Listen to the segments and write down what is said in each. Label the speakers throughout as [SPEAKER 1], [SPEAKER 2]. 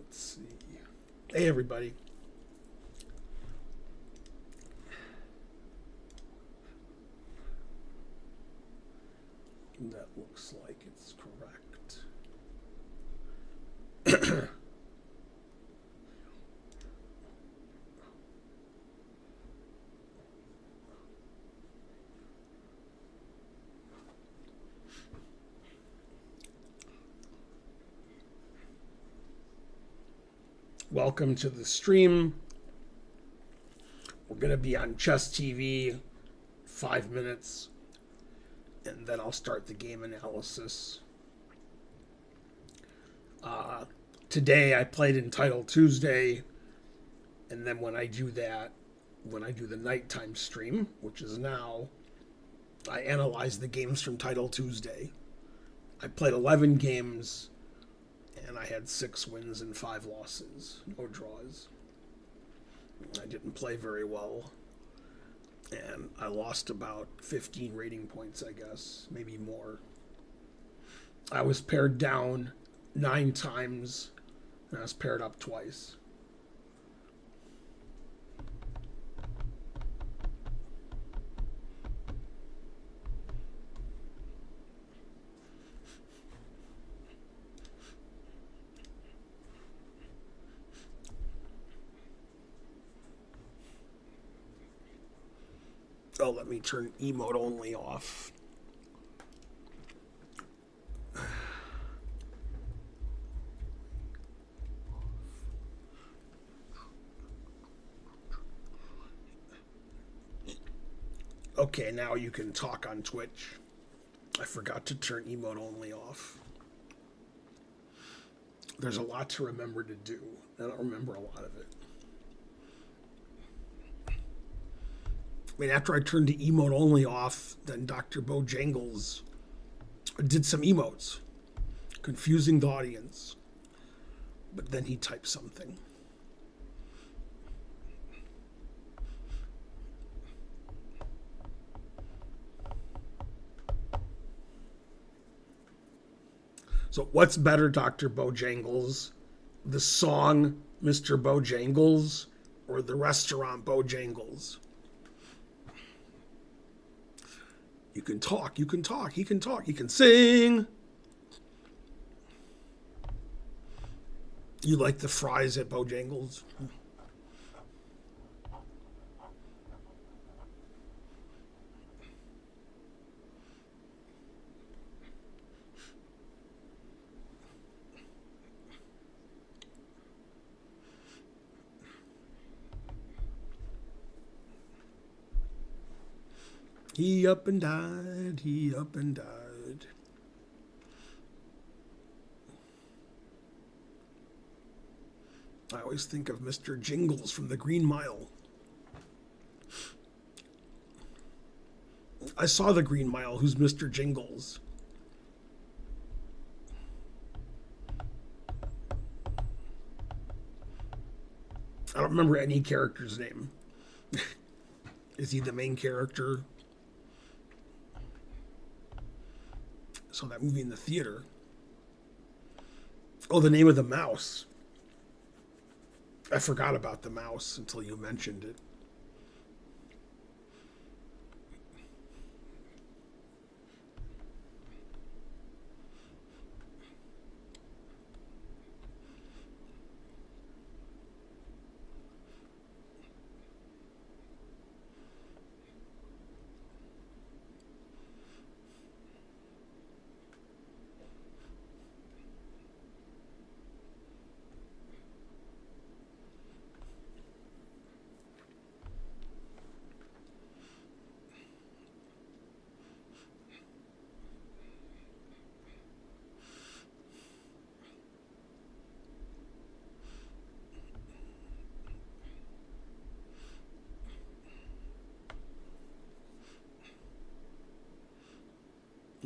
[SPEAKER 1] Let's see. Hey, everybody. That looks like it's correct. Welcome to the stream. We're going to be on Chess TV 5 minutes, and then I'll start the game analysis. Today I played in Title Tuesday, and then when I do the nighttime stream, which is now, I analyze the games from Title Tuesday. I played 11 games, and I had 6 wins and 5 losses, no draws. I didn't play very well, and I lost about 15 rating points, I guess, maybe more. I was paired down 9 times, and I was paired up twice. Oh, let me turn emote only off. Okay, now you can talk on Twitch. I forgot to turn emote only off. There's a lot to remember to do. I don't remember a lot of it. I mean, after I turned the emote only off, then Dr. Bojangles did some emotes, confusing the audience. But then he typed something. So what's better, Dr. Bojangles? The song Mr. Bojangles or the restaurant Bojangles? You can talk, he can talk, he can sing. You like the fries at Bojangles? He up and died, he up and died. I always think of Mr. Jingles from the Green Mile. I saw the Green Mile. Who's Mr. Jingles? I don't remember any character's name. Is he the main character? Saw that movie in the theater. Oh, The Name of the Mouse. I forgot about the mouse until you mentioned it.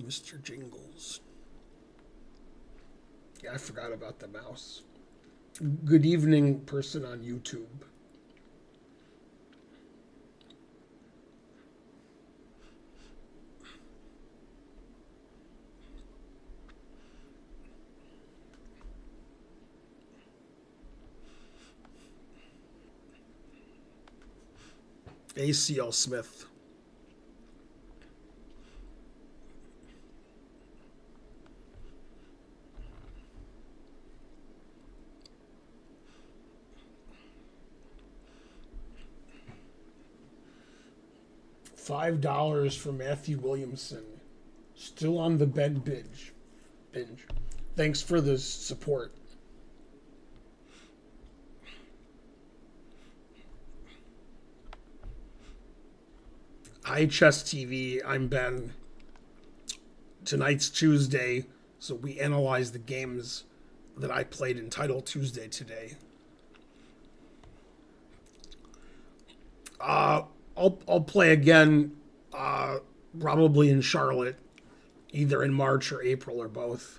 [SPEAKER 1] Mr. Jingles. Yeah, I forgot about the mouse. Good evening, person on YouTube. ACL Smith. $5 for Matthew Williamson. Still on the bed binge. Thanks for the support. Hi, Chess TV. I'm Ben. Tonight's Tuesday, so we analyze the games that I played in Title Tuesday today. I'll play again, probably in Charlotte, either in March or April or both.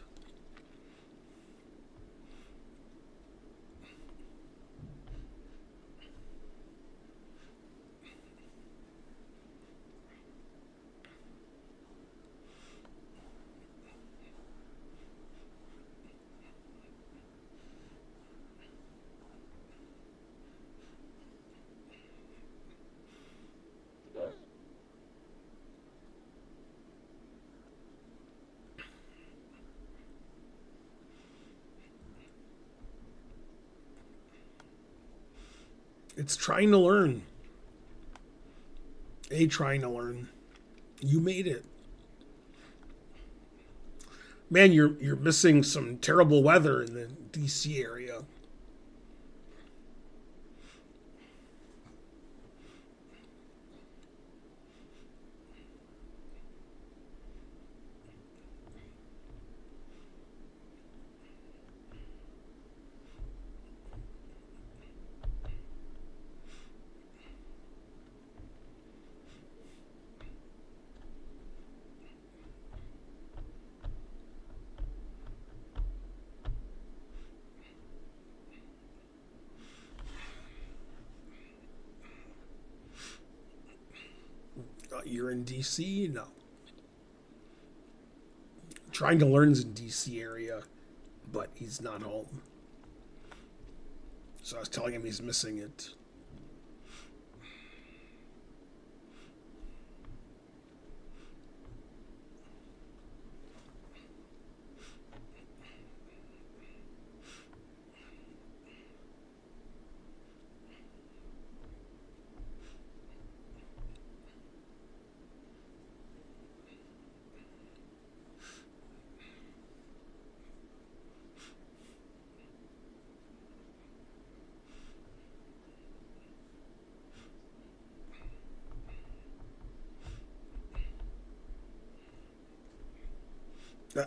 [SPEAKER 1] It's trying to learn. Trying to learn. You made it. Man, you're missing some terrible weather in the DC area. You're in DC? No. Trying to learn's in DC area, but he's not home. So I was telling him he's missing it.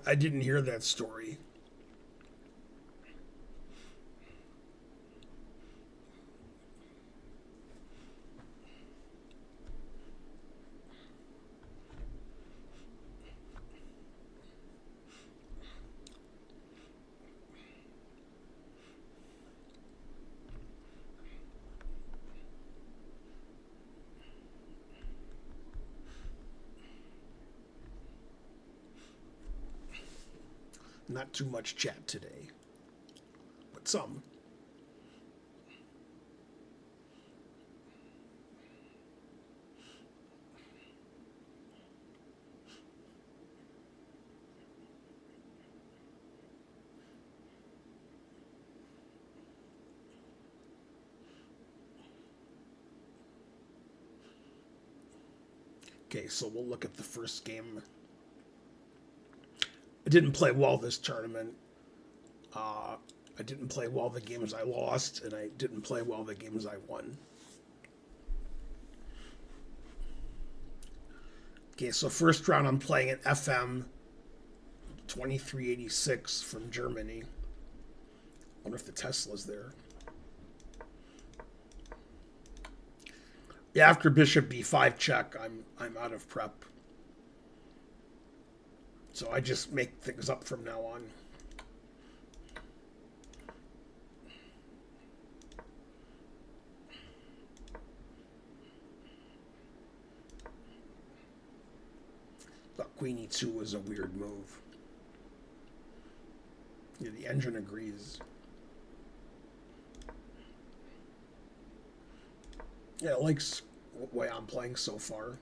[SPEAKER 1] I didn't hear that story. Not too much chat today, but some. Okay, so we'll look at the first game. I didn't play well this tournament. I didn't play well the games I lost, and I didn't play well the games I won. Okay, so first round I'm playing an FM 2386 from Germany. Wonder if the Tesla's there. Yeah, after Bishop B5 check, I'm out of prep. So I just make things up from now on. Thought Queen E2 was a weird move. Yeah, the engine agrees. Yeah, it likes way I'm playing so far.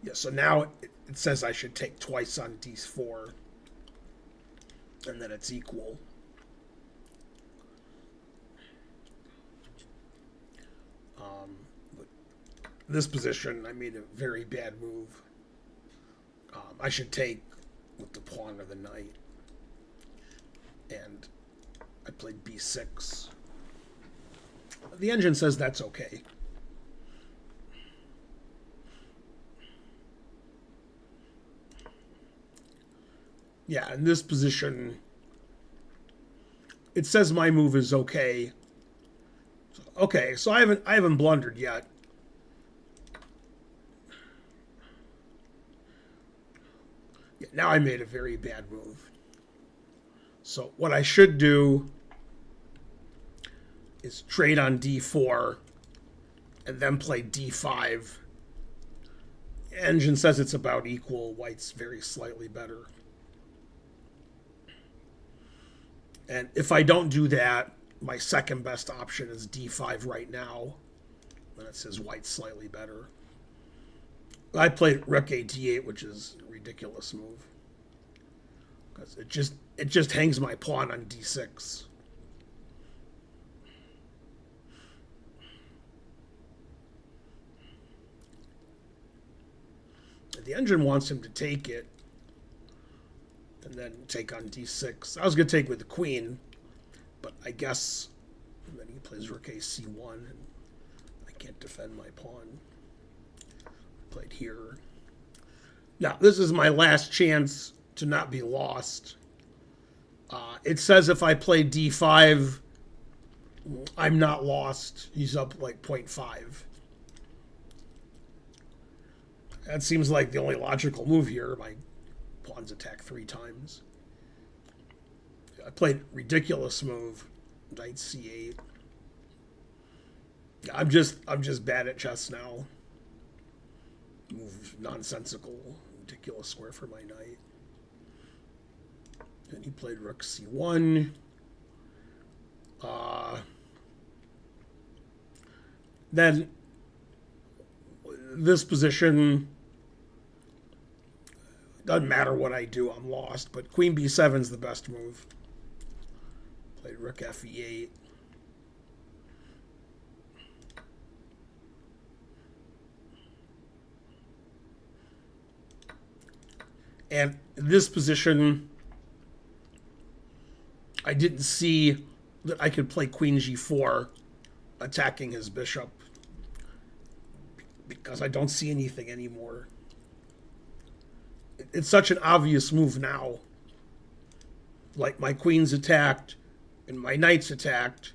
[SPEAKER 1] Yeah, so now it says I should take twice on d4, and then it's equal. But this position, I made a very bad move. I should take with the pawn or the knight, and I played b6. The engine says that's okay. Yeah, in this position, it says my move is okay. Okay, so I haven't blundered yet. Yeah, now I made a very bad move. So what I should do is trade on d4 and then play d5. Engine says it's about equal. White's very slightly better. And if I don't do that, my second best option is d5 right now. And it says white's slightly better. I played rook a d8, which is a ridiculous move. Because it just hangs my pawn on d6. The engine wants him to take it and then take on d6. I was going to take with the queen, but I guess and then he plays rook a c1, and I can't defend my pawn. Played here. Now, this is my last chance to not be lost. It says if I play d5, I'm not lost. He's up like 0.5. That seems like the only logical move here. My pawns attack 3 times. I played ridiculous move, knight c8. I'm just bad at chess now. Move nonsensical, ridiculous square for my knight. And he played rook c1. Then this position, doesn't matter what I do, I'm lost. But queen b7 is the best move. Played rook fe8. And in this position, I didn't see that I could play queen g4, attacking his bishop, because I don't see anything anymore. It's such an obvious move now. Like, my queen's attacked, and my knight's attacked.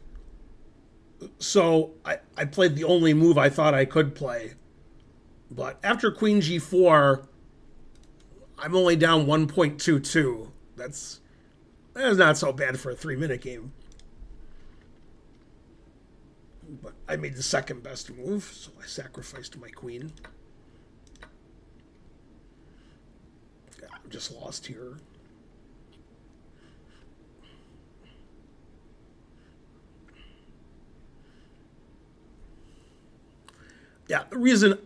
[SPEAKER 1] So I played the only move I thought I could play. But after queen g4, I'm only down 1.22. That's not so bad for a 3-minute game. But I made the second best move, so I sacrificed my queen. I'm just lost here. Yeah, the reason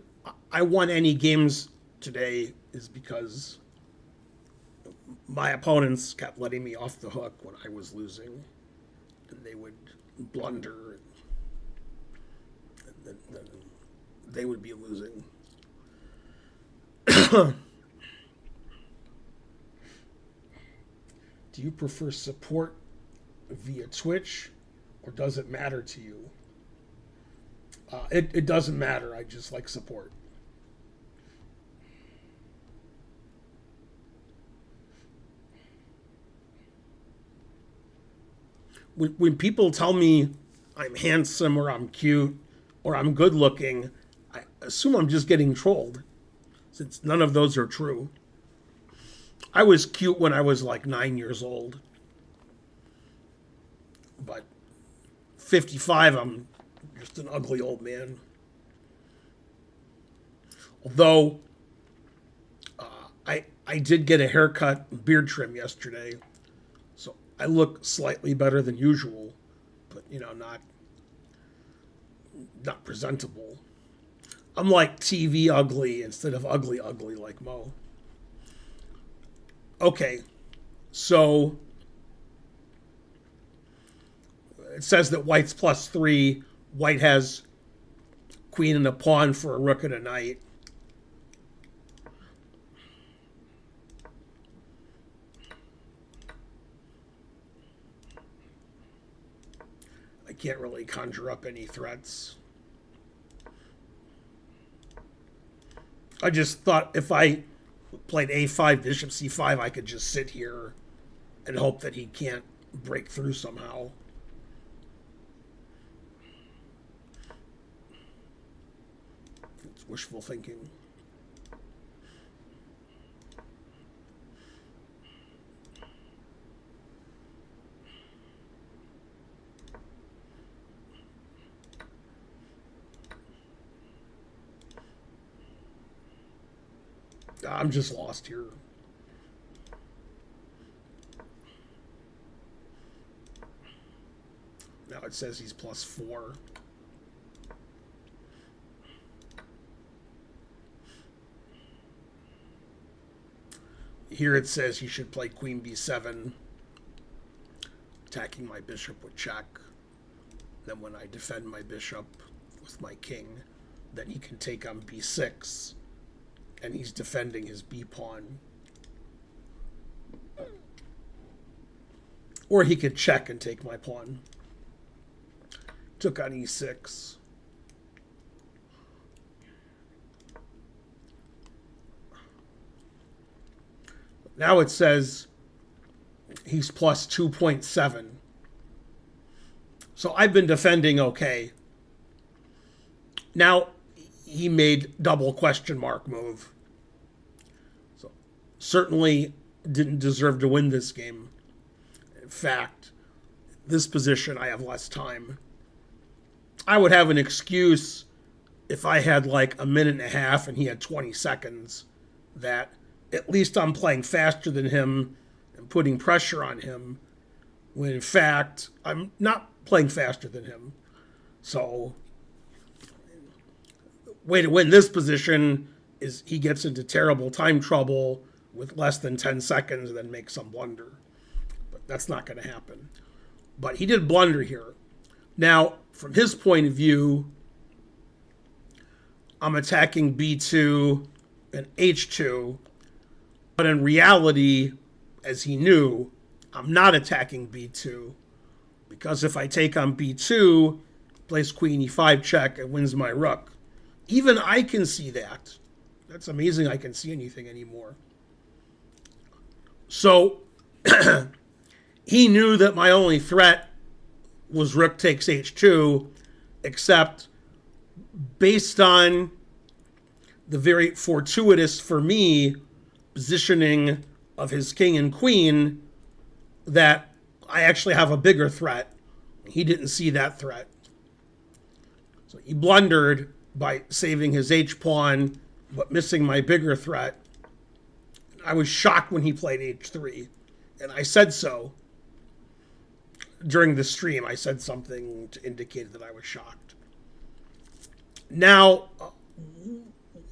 [SPEAKER 1] I won any games today is because my opponents kept letting me off the hook when I was losing, and they would blunder, and then they would be losing. Do you prefer support via Twitch, or does it matter to you? It doesn't matter. I just like support. When people tell me I'm handsome or I'm cute or I'm good looking, I assume I'm just getting trolled, since none of those are true. I was cute when I was like 9 years old, but 55, I'm just an ugly old man. Although I did get a haircut and beard trim yesterday, so I look slightly better than usual, but not presentable. I'm like TV ugly instead of ugly ugly like Mo. Okay, so it says that White's +3. White has queen and a pawn for a rook and a knight. I can't really conjure up any threats. I just thought if I played a5, bishop c5, I could just sit here and hope that he can't break through somehow. It's wishful thinking. I'm just lost here. Now it says he's +4. Here it says he should play queen b7, attacking my bishop with check. Then when I defend my bishop with my king, then he can take on b6, and he's defending his b pawn. Or he could check and take my pawn. Took on e6. Now it says he's +2.7. So I've been defending okay. Now he made double question mark move. So certainly didn't deserve to win this game. In fact, this position I have less time. I would have an excuse if I had like a minute and a half and he had 20 seconds that at least I'm playing faster than him and putting pressure on him, when in fact I'm not playing faster than him. So way to win this position is he gets into terrible time trouble with less than 10 seconds and then makes some blunder. But that's not going to happen. But he did blunder here. Now, from his point of view, I'm attacking b2 and h2, but in reality, as he knew, I'm not attacking b2, because if I take on b2, plays queen e5 check, and wins my rook. Even I can see that. That's amazing I can see anything anymore. So he knew that my only threat was rook takes h2, except based on the very fortuitous, for me, positioning of his king and queen, that I actually have a bigger threat. He didn't see that threat. So he blundered by saving his h-pawn, but missing my bigger threat. I was shocked when he played h3, and I said so. During the stream, I said something to indicate that I was shocked. Now,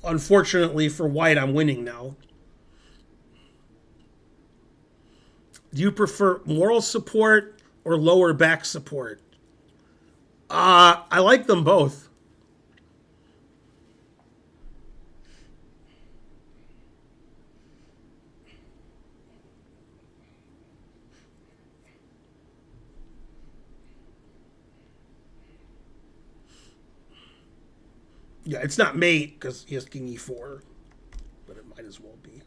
[SPEAKER 1] unfortunately for White, I'm winning now. Do you prefer moral support or lower back support? I like them both. Yeah, it's not mate because he has king e4, but it might as well be.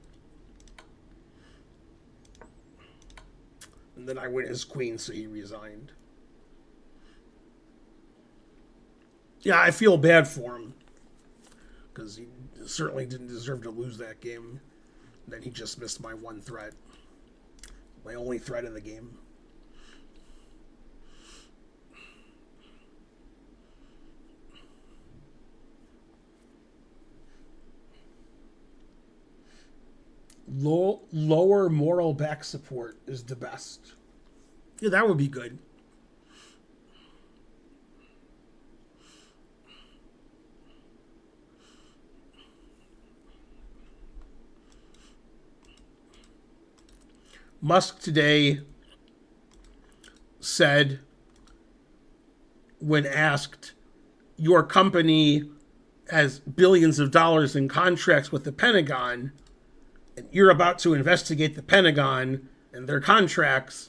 [SPEAKER 1] And then I win his queen, so he resigned. Yeah, I feel bad for him because he certainly didn't deserve to lose that game. Then he just missed my one threat, my only threat in the game. Lower moral back support is the best. Yeah, that would be good. Musk today said, when asked, your company has billions of dollars in contracts with the Pentagon, and you're about to investigate the Pentagon and their contracts,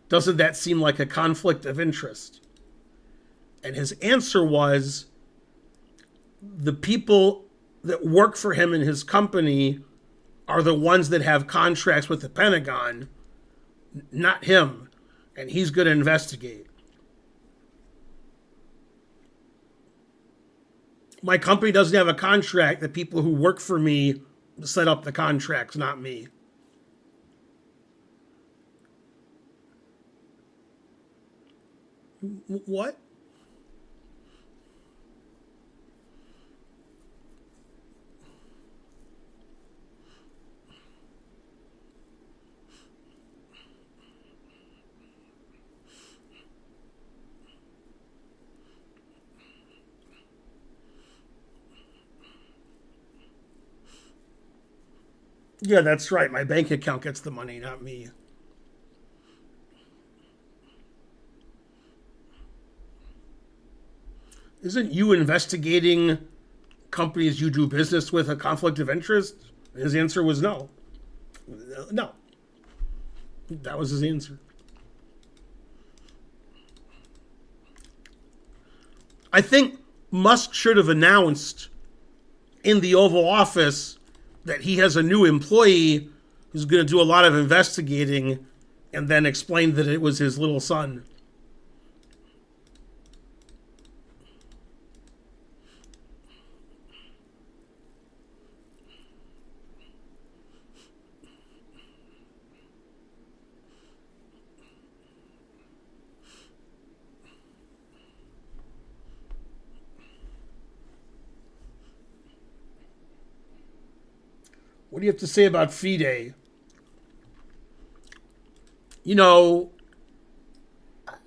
[SPEAKER 1] doesn't that seem like a conflict of interest? And his answer was, the people that work for him and his company are the ones that have contracts with the Pentagon, not him, and he's going to investigate. My company doesn't have a contract. The people who work for me set up the contracts, not me. What? Yeah, that's right. My bank account gets the money, not me. Isn't you investigating companies you do business with a conflict of interest? His answer was no. No. That was his answer. I think Musk should have announced in the Oval Office that he has a new employee who's going to do a lot of investigating, and then explained that it was his little son. What do you have to say about FIDE? You know,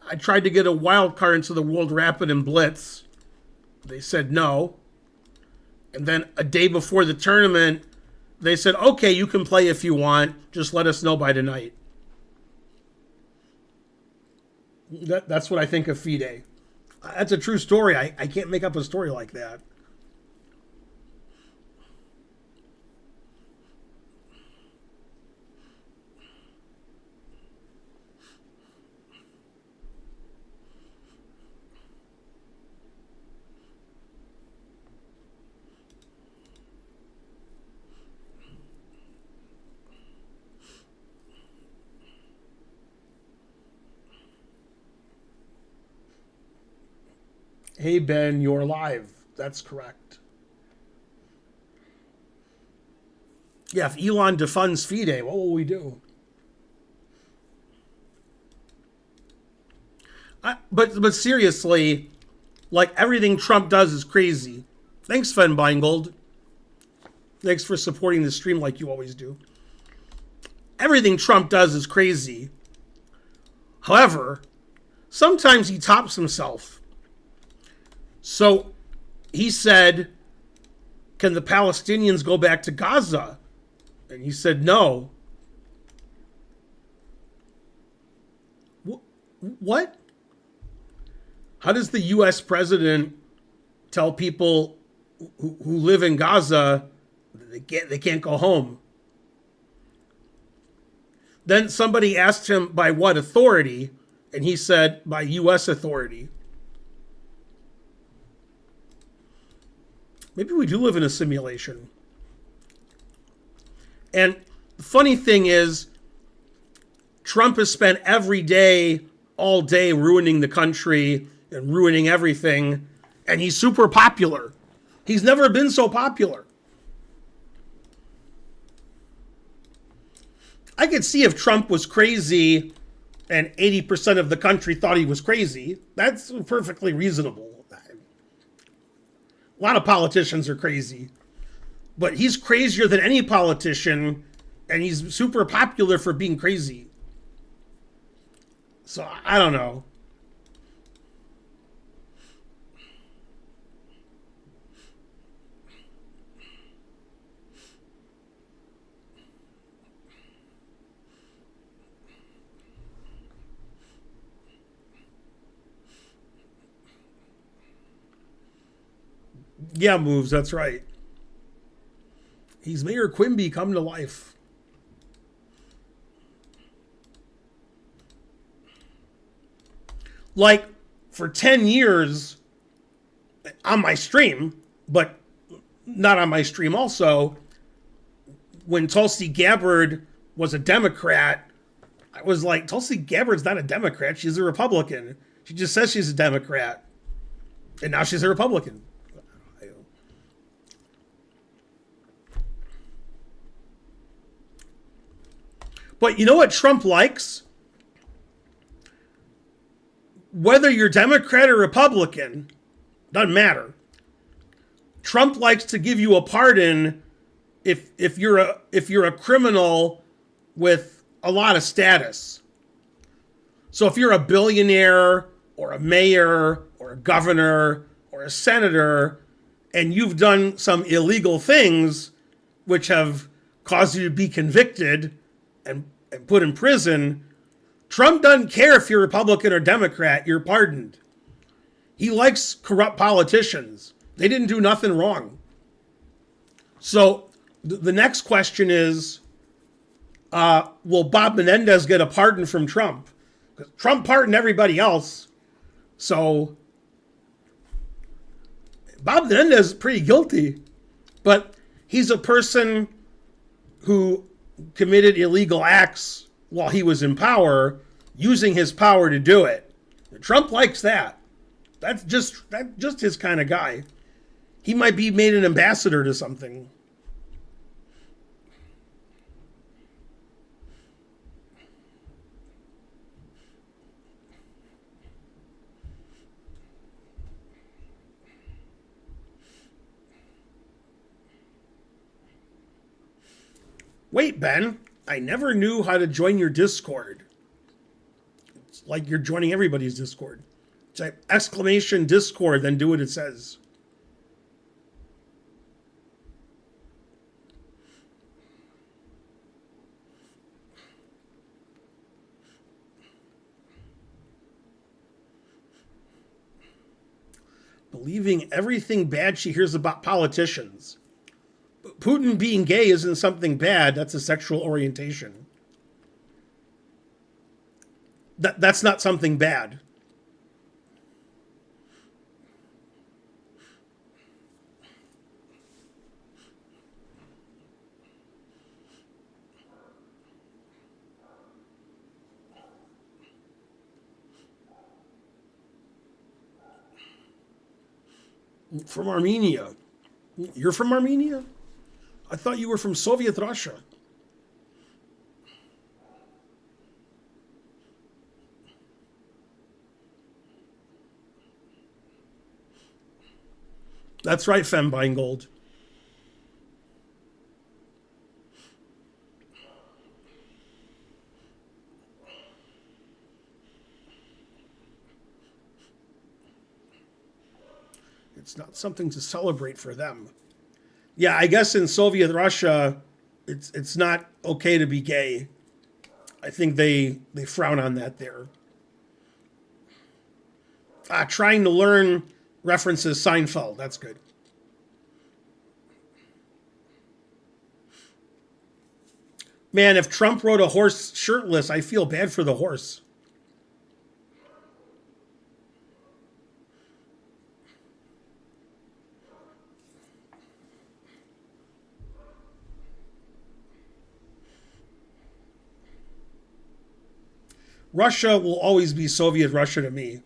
[SPEAKER 1] I tried to get a wild card into the World Rapid and Blitz. They said no. And then a day before the tournament, they said, okay, you can play if you want. Just let us know by tonight. That's what I think of FIDE. That's a true story. I can't make up a story like that. Hey, Ben, you're live. That's correct. Yeah, if Elon defunds FIDE, what will we do? But seriously, like, everything Trump does is crazy. Thanks, Fen Beingold. Thanks for supporting the stream like you always do. Everything Trump does is crazy. However, sometimes he tops himself. So he said, can the Palestinians go back to Gaza? And he said no. What? How does the U.S. president tell people who live in Gaza they can't go home? Then somebody asked him by what authority, and he said by U.S. authority. Maybe we do live in a simulation. And the funny thing is, Trump has spent every day, all day, ruining the country and ruining everything, and he's super popular. He's never been so popular. I could see if Trump was crazy and 80% of the country thought he was crazy. That's perfectly reasonable. A lot of politicians are crazy. But he's crazier than any politician, and he's super popular for being crazy. So I don't know. Yeah, moves. That's right. He's Mayor Quimby come to life. Like for 10 years on my stream, but not on my stream also, when Tulsi Gabbard was a Democrat, I was like, Tulsi Gabbard's not a Democrat. She's a Republican. She just says she's a Democrat. And now she's a Republican. But you know what Trump likes? Whether you're Democrat or Republican, doesn't matter. Trump likes to give you a pardon if you're a criminal with a lot of status. So if you're a billionaire or a mayor or a governor or a senator and you've done some illegal things which have caused you to be convicted and put in prison, Trump doesn't care if you're Republican or Democrat, you're pardoned. He likes corrupt politicians. They didn't do nothing wrong. So the next question is, will Bob Menendez get a pardon from Trump? Because Trump pardoned everybody else. So Bob Menendez is pretty guilty. But he's a person who committed illegal acts while he was in power, using his power to do it. Trump likes that. That's just his kind of guy. He might be made an ambassador to something. Wait, Ben, I never knew how to join your Discord. It's like you're joining everybody's Discord. Type exclamation Discord, then do what it says. Believing everything bad she hears about politicians. Putin being gay isn't something bad. That's a sexual orientation. That's not something bad. From Armenia. You're from Armenia? I thought you were from Soviet Russia. That's right, Fembeingold. It's not something to celebrate for them. Yeah, I guess in Soviet Russia, it's not okay to be gay. I think they frown on that there. Trying to learn references Seinfeld. That's good. Man, if Trump rode a horse shirtless, I feel bad for the horse. Russia will always be Soviet Russia to me.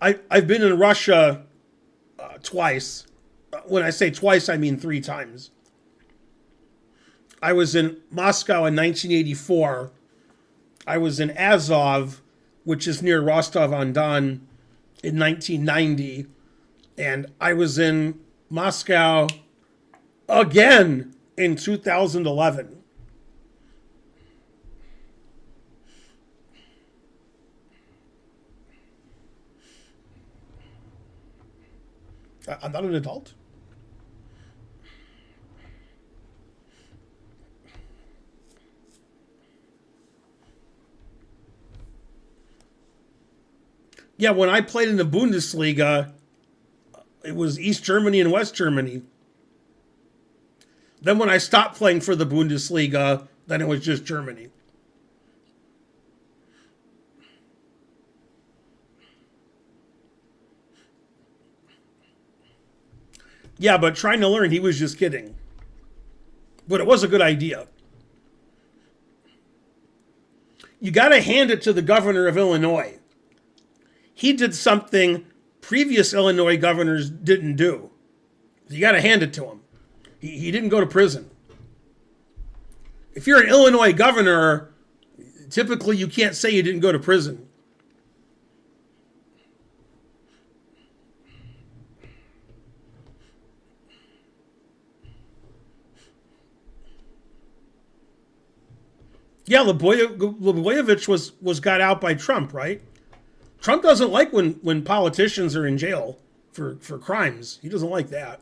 [SPEAKER 1] I've been in Russia twice. When I say twice, I mean 3 times. I was in Moscow in 1984. I was in Azov, which is near Rostov-on-Don, in 1990. And I was in Moscow again in 2011. I'm not an adult. Yeah, when I played in the Bundesliga, it was East Germany and West Germany. Then when I stopped playing for the Bundesliga, then it was just Germany. Yeah, but trying to learn, he was just kidding. But it was a good idea. You got to hand it to the governor of Illinois. He did something previous Illinois governors didn't do. You got to hand it to him. He didn't go to prison. If you're an Illinois governor, typically you can't say you didn't go to prison. Yeah, Blagojevich was got out by Trump, right? Trump doesn't like when politicians are in jail for crimes. He doesn't like that.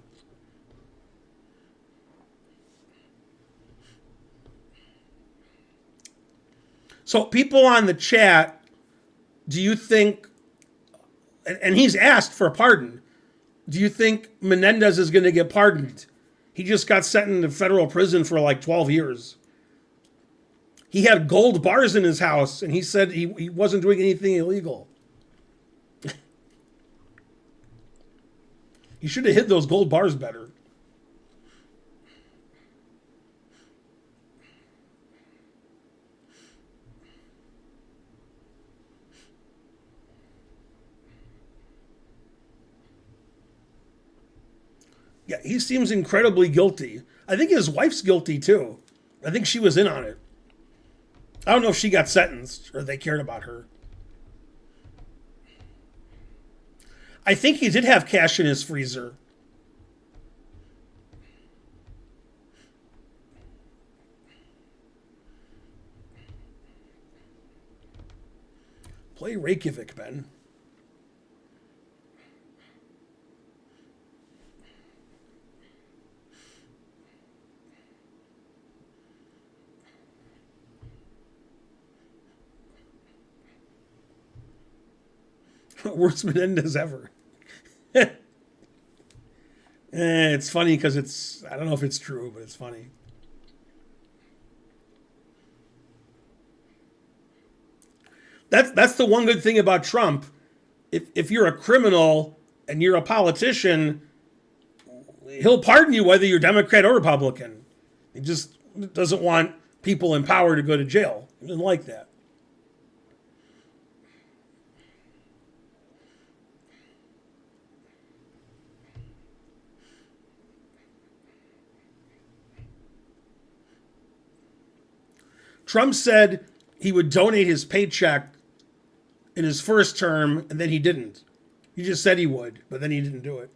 [SPEAKER 1] So people on the chat, do you think, and he's asked for a pardon, do you think Menendez is going to get pardoned? He just got sent into federal prison for like 12 years. He had gold bars in his house, and he said he wasn't doing anything illegal. He should have hid those gold bars better. Yeah, he seems incredibly guilty. I think his wife's guilty too. I think she was in on it. I don't know if she got sentenced or they cared about her. I think he did have cash in his freezer. Play Reykjavik, Ben. Worst Menendez ever. It's funny because I don't know if it's true, but it's funny. That's the one good thing about Trump. If you're a criminal and you're a politician, he'll pardon you whether you're Democrat or Republican. He just doesn't want people in power to go to jail. He doesn't like that. Trump said he would donate his paycheck in his first term, and then he didn't. He just said he would, but then he didn't do it.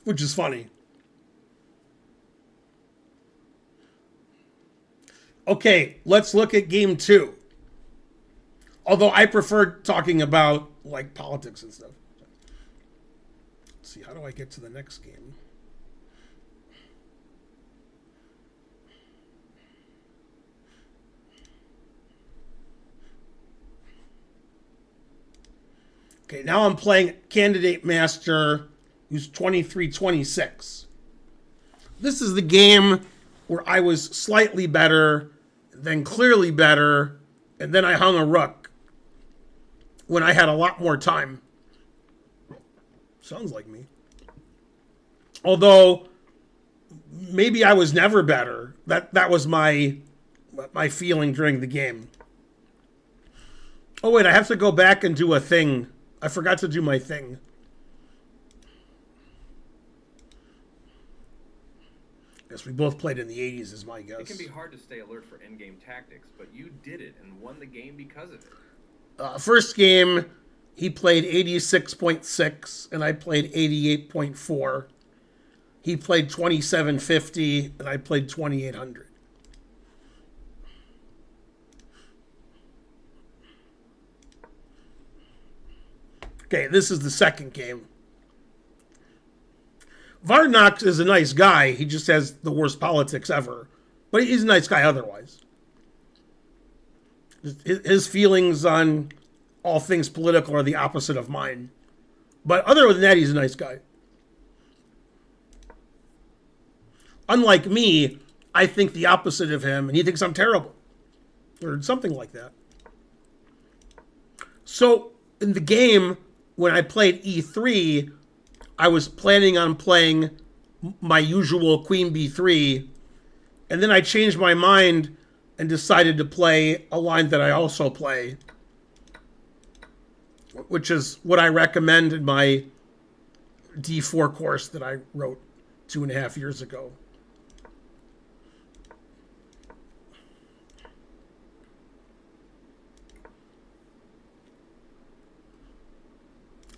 [SPEAKER 1] Which is funny. Okay, let's look at game 2. Although I prefer talking about like politics and stuff. Let's see, how do I get to the next game? Okay, now I'm playing Candidate Master, who's 23-26. This is the game where I was slightly better, then clearly better, and then I hung a rook when I had a lot more time. Sounds like me. Although, maybe I was never better. That was my feeling during the game. Oh wait, I have to go back and do a thing. I forgot to do my thing. Guess we both played in the 80s is my guess.
[SPEAKER 2] It can be hard to stay alert for endgame tactics, but you did it and won the game because of it.
[SPEAKER 1] First game, He played 86.6 and I played 88.4. He played 2750 and I played 2800. Okay, this is the second game. Varnox is a nice guy. He just has the worst politics ever. But he's a nice guy otherwise. His feelings on all things political are the opposite of mine. But other than that, he's a nice guy. Unlike me, I think the opposite of him, and he thinks I'm terrible. Or something like that. So, in the game, when I played E3, I was planning on playing my usual Queen B3, and then I changed my mind and decided to play a line that I also play, which is what I recommend in my D4 course that I wrote 2.5 years ago.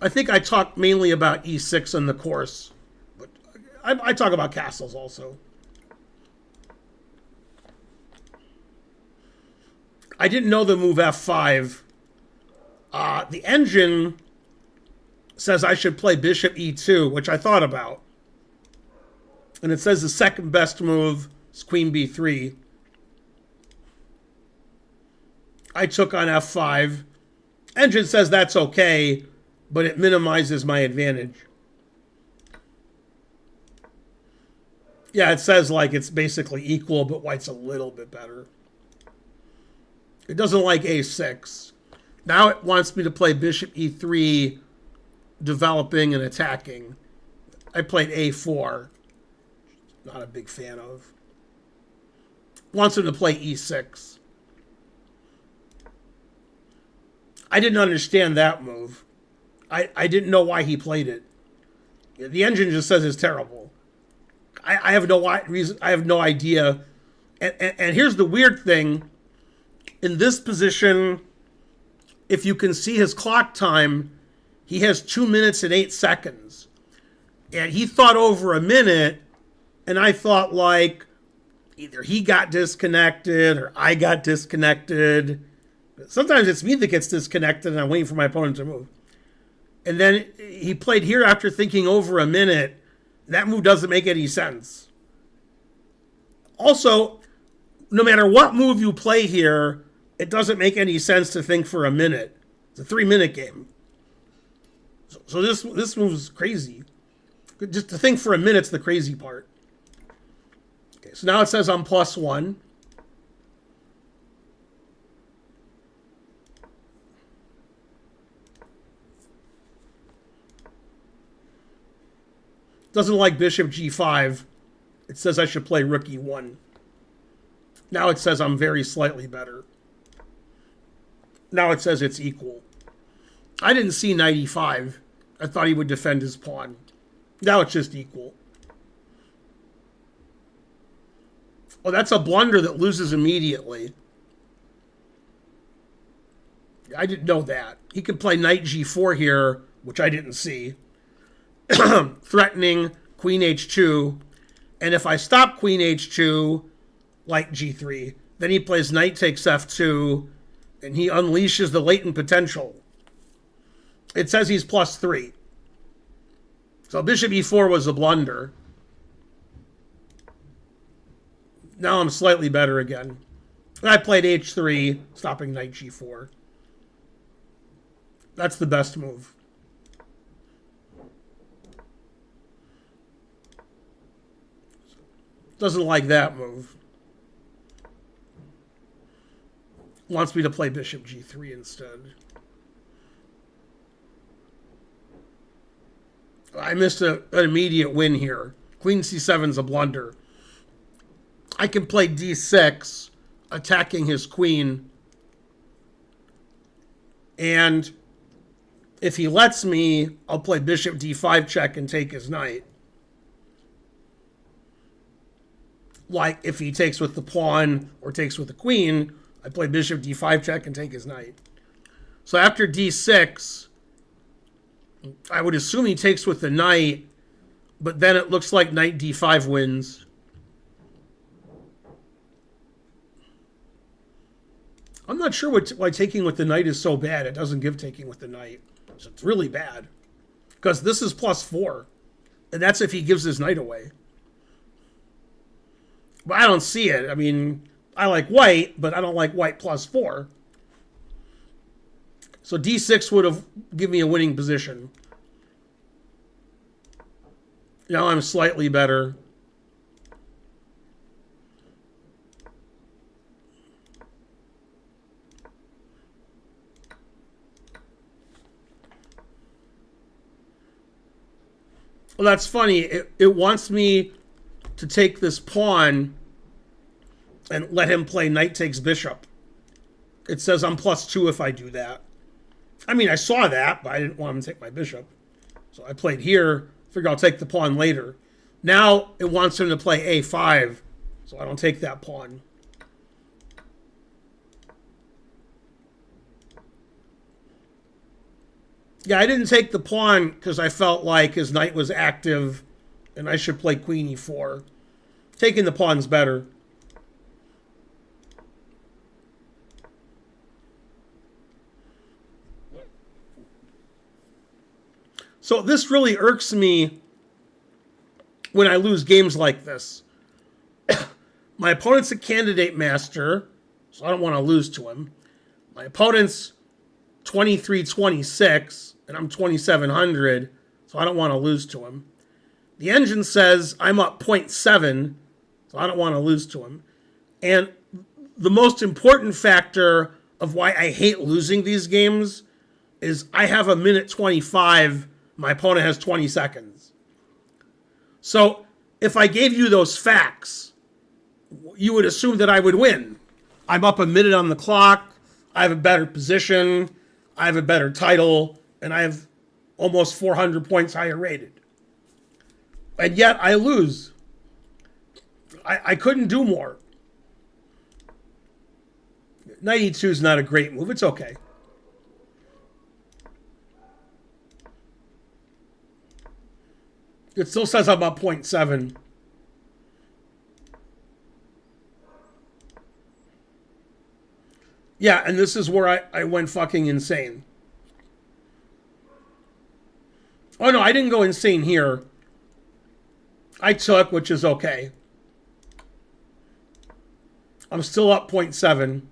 [SPEAKER 1] I think I talk mainly about E6 in the course, but I talk about castles also. I didn't know the move F5. The engine says I should play bishop E2, which I thought about. And it says the second best move is Queen B3. I took on F5. Engine says that's okay, but it minimizes my advantage. Yeah, it says like it's basically equal, but white's a little bit better. It doesn't like A6. Now it wants me to play bishop E3, developing and attacking. I played A4. Not a big fan of. Wants him to play E6. I didn't understand that move. I didn't know why he played it. The engine just says it's terrible. I have no reason. I have no idea. And here's the weird thing. In this position, if you can see his clock time, he has 2 minutes and 8 seconds. And he thought over a minute, and I thought like either he got disconnected or I got disconnected. Sometimes it's me that gets disconnected and I'm waiting for my opponent to move. And then he played here after thinking over a minute. That move doesn't make any sense. Also, no matter what move you play here, it doesn't make any sense to think for a minute. It's a 3-minute game. So this move's crazy. Just to think for a minute's the crazy part. Okay, so now it says I'm +1. Doesn't like bishop G5. It says I should play rook E1. Now it says I'm very slightly better. Now it says it's equal. I didn't see knight E5. I thought he would defend his pawn. Now it's just equal. Oh, that's a blunder that loses immediately. I didn't know that. He could play knight G4 here, which I didn't see. Threatening queen H2. And if I stop queen H2, like G3, then he plays knight takes F2, and he unleashes the latent potential. It says he's +3. So bishop E4 was a blunder. Now I'm slightly better again. I played H3, stopping knight G4. That's the best move. Doesn't like that move. Wants me to play bishop G3 instead. I missed an immediate win here. Queen C7's a blunder. I can play D6, attacking his queen. And if he lets me, I'll play bishop D5 check and take his knight. Like if he takes with the pawn or takes with the queen, I play bishop D5 check and take his knight. So after D6, I would assume he takes with the knight, but then it looks like knight d5 wins. I'm not sure why taking with the knight is so bad. It doesn't give taking with the knight. So it's really bad. Because this is +4. And that's if he gives his knight away. But I don't see it. I mean, I like white, but I don't like white +4. So d6 would have given me a winning position. Now I'm slightly better. Well, that's funny. It wants me to take this pawn and let him play knight takes bishop. It says I'm +2 if I do that. I mean, I saw that, but I didn't want him to take my bishop. So I played here. Figure I'll take the pawn later. Now it wants him to play a5, so I don't take that pawn. Yeah, I didn't take the pawn because I felt like his knight was active and I should play queen e4. Taking the pawn's better. So this really irks me when I lose games like this. My opponent's a candidate master, so I don't want to lose to him. My opponent's 23-26, and I'm 2700, so I don't want to lose to him. The engine says I'm up 0.7, so I don't want to lose to him. And the most important factor of why I hate losing these games is I have a minute 25, my opponent has 20 seconds. So if I gave you those facts, you would assume that I would win. I'm up a minute on the clock, I have a better position, I have a better title, and I have almost 400 points higher rated. And yet I lose. I couldn't do more. Knight e2 is not a great move. It's okay. It still says I'm up 0.7. Yeah, and this is where I went fucking insane. Oh no, I didn't go insane here. I took, which is okay. I'm still up 0.7.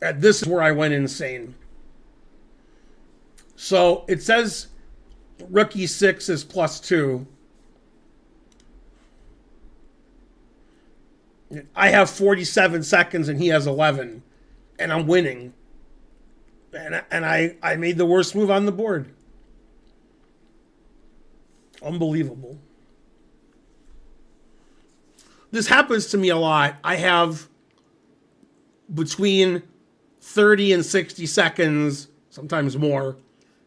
[SPEAKER 1] And this is where I went insane. So it says rook e6 is +2. I have 47 seconds and he has 11. And I'm winning. And I made the worst move on the board. Unbelievable. This happens to me a lot. I have between 30 and 60 seconds, sometimes more.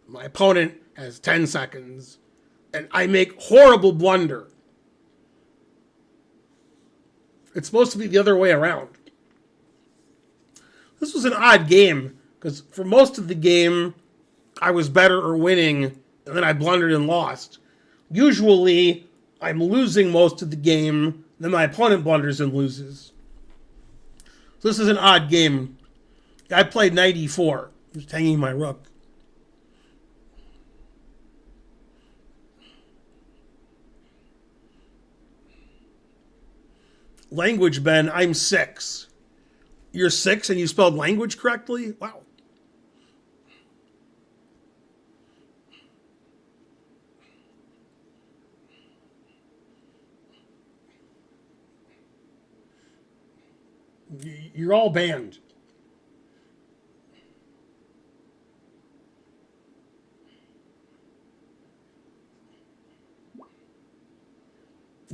[SPEAKER 1] My opponent has 10 seconds. And I make horrible blunder. It's supposed to be the other way around. This was an odd game, because for most of the game, I was better or winning, and then I blundered and lost. Usually, I'm losing most of the game, then my opponent blunders and loses. So this is an odd game. I played knight e4, just hanging my rook. Language, Ben, I'm 6. You're 6 and you spelled language correctly? Wow. You're all banned.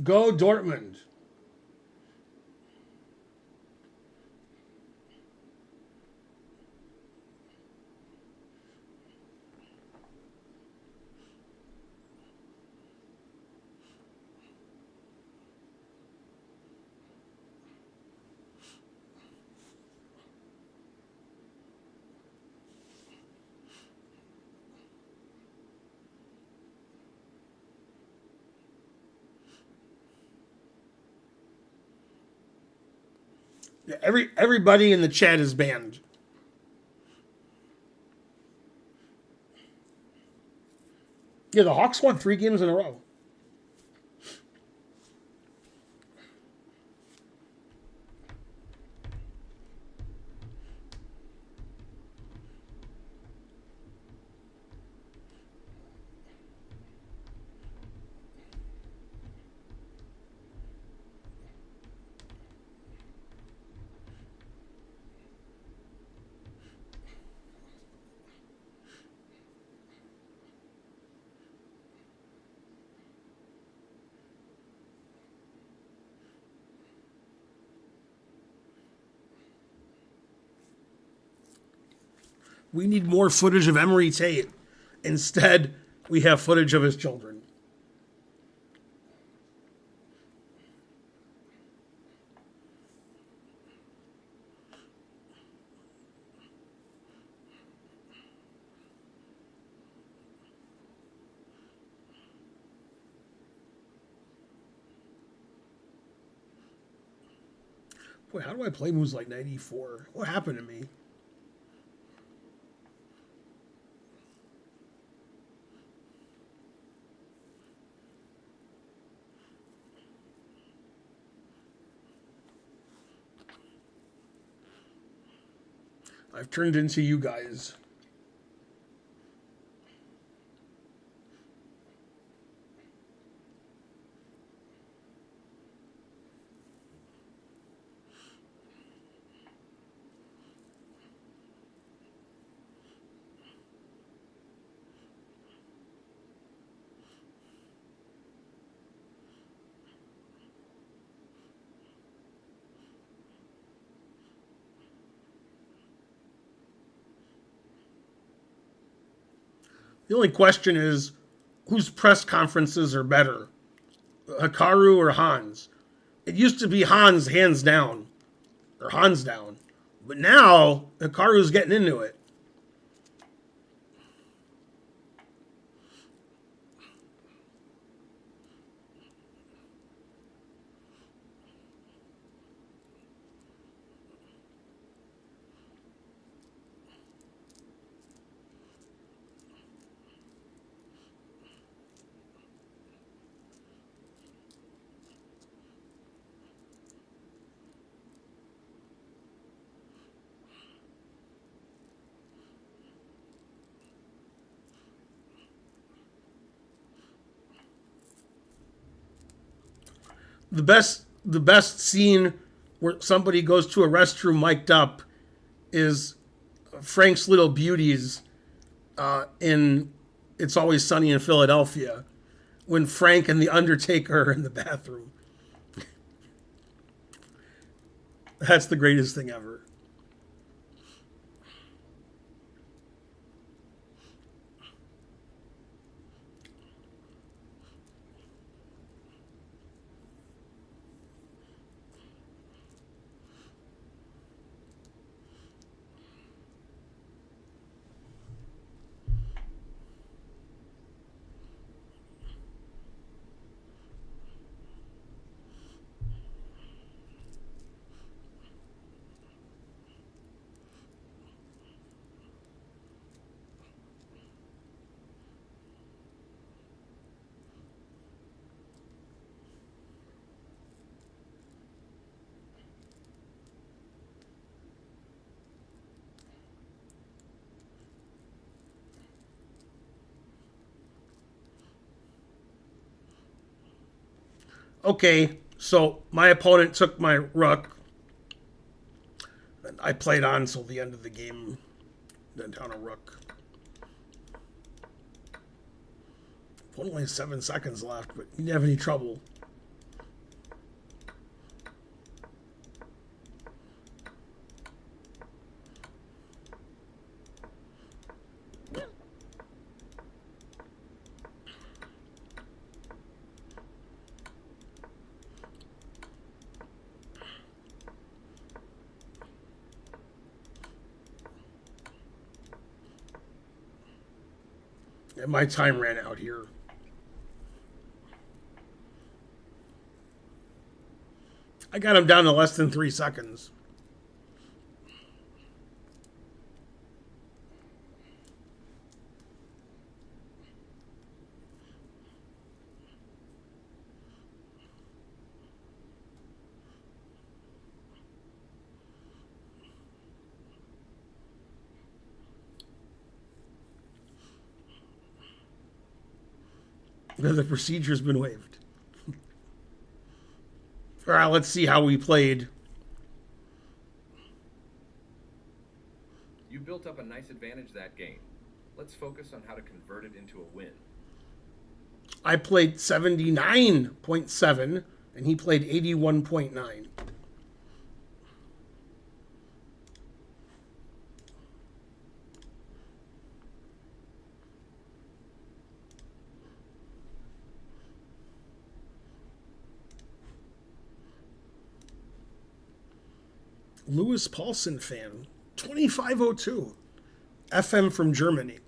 [SPEAKER 1] Go Dortmund. Yeah, everybody in the chat is banned. Yeah, the Hawks won 3 games in a row. We need more footage of Emery Tate. Instead, we have footage of his children. Boy, how do I play moves like 94? What happened to me? I've turned into you guys. The only question is whose press conferences are better, Hikaru or Hans? It used to be Hans hands down, or Hans down. But now, Hikaru's getting into it. The best scene where somebody goes to a restroom mic'd up is Frank's Little Beauties in It's Always Sunny in Philadelphia when Frank and the Undertaker are in the bathroom. That's the greatest thing ever. Okay, so my opponent took my rook. And I played on until the end of the game. Then down a rook. Only 7 seconds left, but you didn't have any trouble. And my time ran out here. I got him down to less than 3 seconds. The procedure's been waived. All right, let's see how we played.
[SPEAKER 2] You built up a nice advantage that game. Let's focus on how to convert it into a win.
[SPEAKER 1] I played 79.7, and he played 81.9. Lewis Paulson fan, 2502. FM from Germany.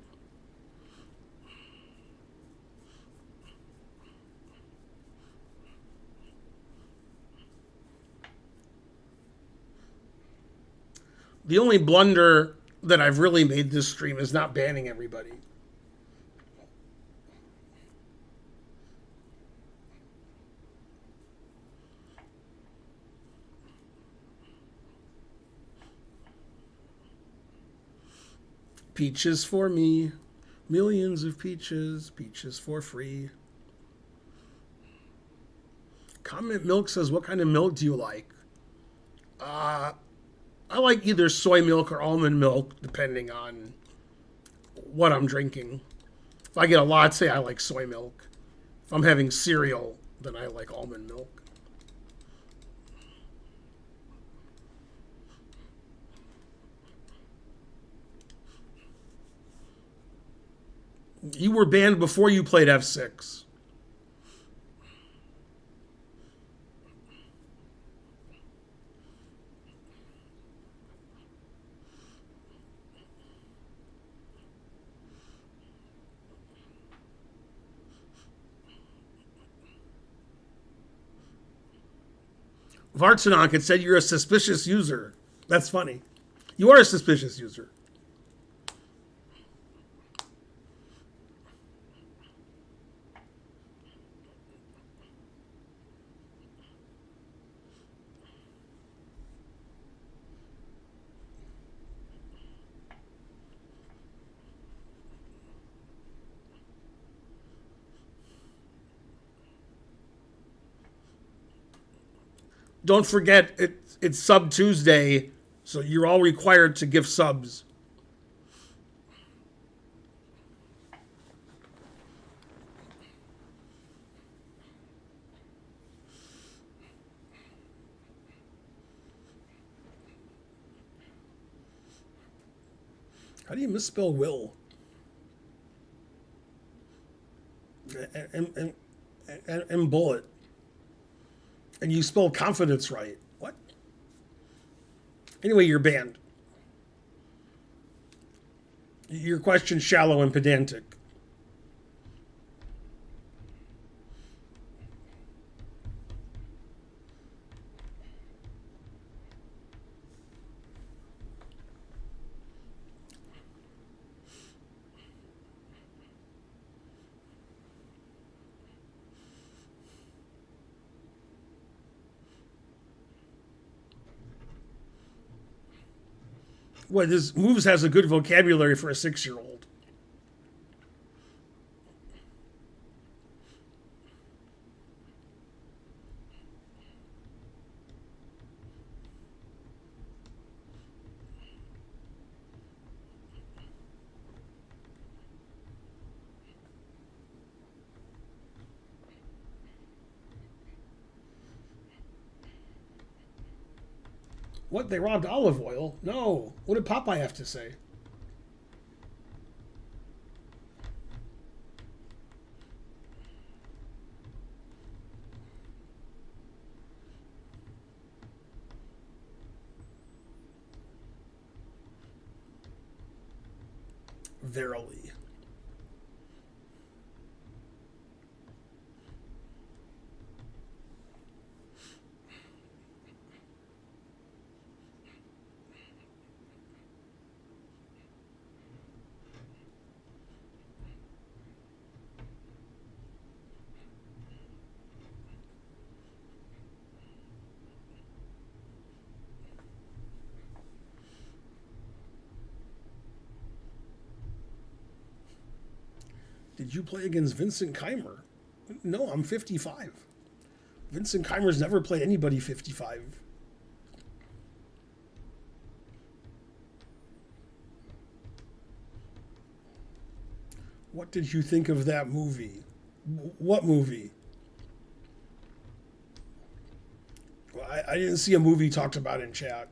[SPEAKER 1] The only blunder that I've really made this stream is not banning everybody. Peaches for me. Millions of peaches. Peaches for free. Comment Milk says, what kind of milk do you like? I like either soy milk or almond milk, depending on what I'm drinking. If I get a latte, I like soy milk. If I'm having cereal, then I like almond milk. You were banned before you played F6. Vartanok had said you're a suspicious user. That's funny. You are a suspicious user. Don't forget, it's Sub Tuesday, so you're all required to give subs. How do you misspell will? And bullet. And you spell confidence right. What? Anyway, you're banned. Your question's shallow and pedantic. What, his moves has a good vocabulary for a 6-year-old. What, they robbed olive oil? No. What did Popeye have to say? Verily. Did you play against Vincent Keimer? No, I'm 55. Vincent Keimer's never played anybody 55. What did you think of that movie? What movie? Well, I didn't see a movie talked about in chat.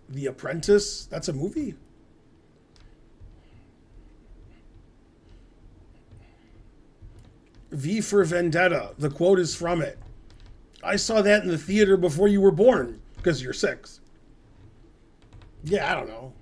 [SPEAKER 1] The Apprentice? That's a movie? V for Vendetta. The quote is from it. I saw that in the theater before you were born, because you're 6. Yeah, I don't know.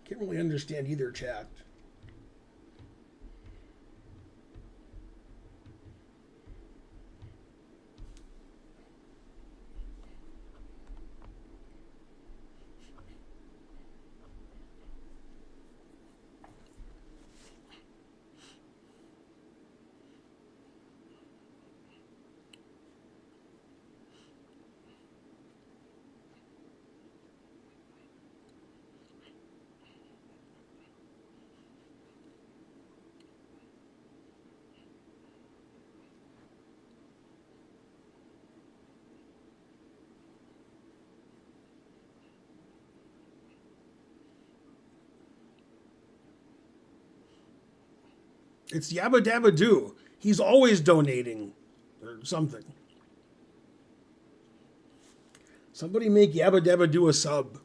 [SPEAKER 1] Can't really understand either chat. It's Yabba Dabba Doo. He's always donating or something. Somebody make Yabba Dabba Doo a sub.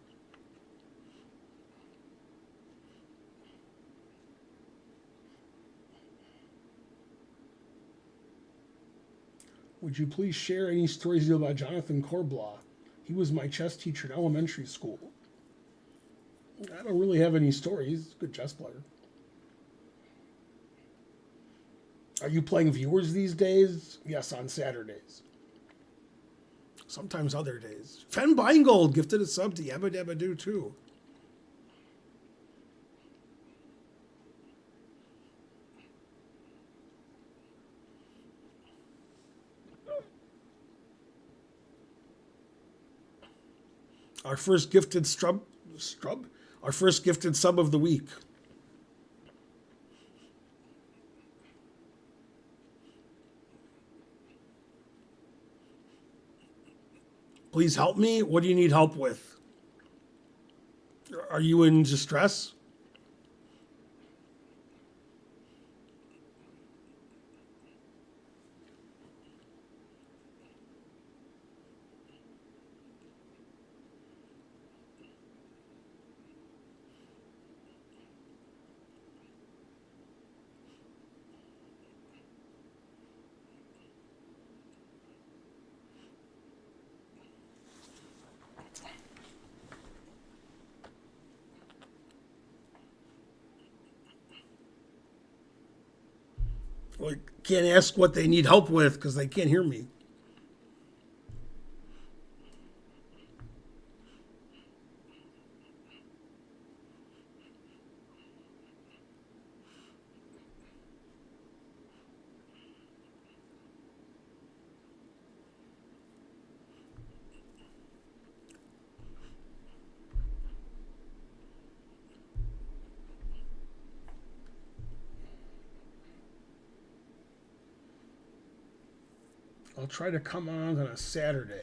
[SPEAKER 1] Would you please share any stories you know about Jonathan Corblaw? He was my chess teacher in elementary school. I don't really have any stories. He's a good chess player. Are you playing viewers these days? Yes, on Saturdays. Sometimes other days. Fen Beingold gifted a sub to Yabba Dabba Doo too. Our first gifted strub? Our first gifted sub of the week. Please help me. What do you need help with? Are you in distress? Well, I can't ask what they need help with because they can't hear me. I'll try to come on a Saturday.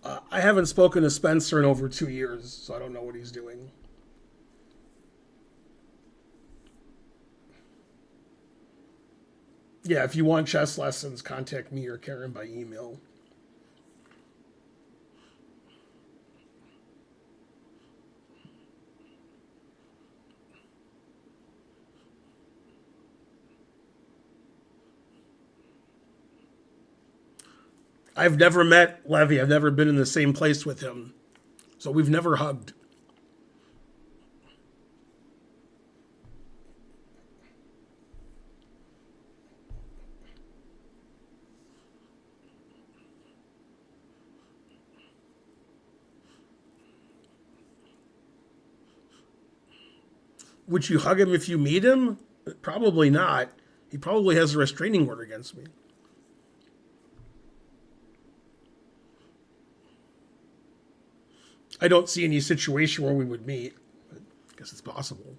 [SPEAKER 1] I haven't spoken to Spencer in over 2 years, so I don't know what he's doing. Yeah, if you want chess lessons, contact me or Karen by email. I've never met Levy. I've never been in the same place with him. So we've never hugged. Would you hug him if you meet him? Probably not. He probably has a restraining order against me. I don't see any situation where we would meet. But I guess it's possible.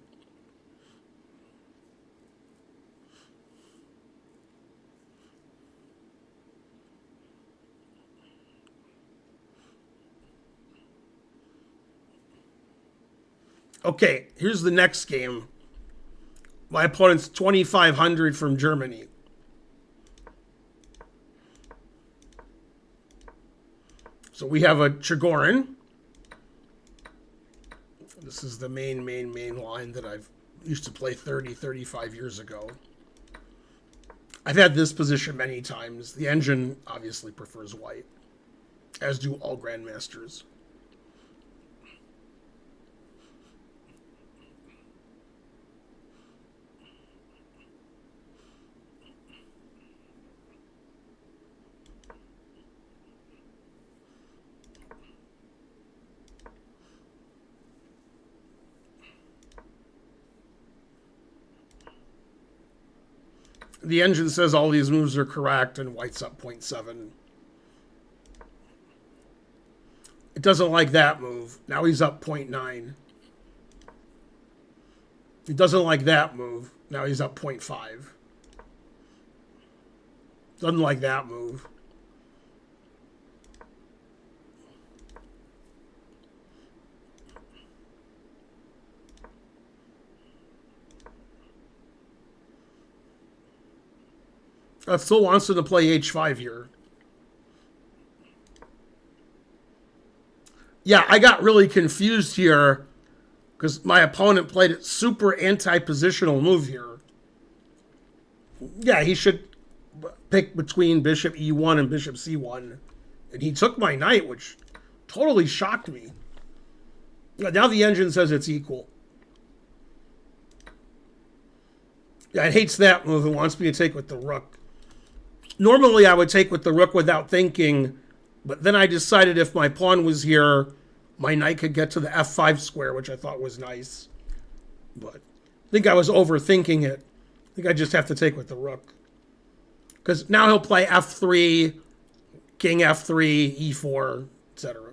[SPEAKER 1] Okay, here's the next game. My opponent's 2,500 from Germany. So we have a Chigorin. This is the main line that I've used to play 35 years ago. I've had this position many times. The engine obviously prefers white, as do all grandmasters. The engine says all these moves are correct, and white's up 0.7. It doesn't like that move. Now he's up 0.9. He doesn't like that move. Now he's up 0.5. Doesn't like that move. Still wants him to play h5 here. Yeah, I got really confused here because my opponent played a super anti-positional move here. Yeah, he should pick between bishop e1 and bishop c1. And he took my knight, which totally shocked me. Now the engine says it's equal. Yeah, it hates that move and wants me to take with the rook. Normally I would take with the rook without thinking, but then I decided if my pawn was here, my knight could get to the f5 square, which I thought was nice. But I think I was overthinking it. I think I just have to take with the rook. Because now he'll play f3, king f3, e4, etc.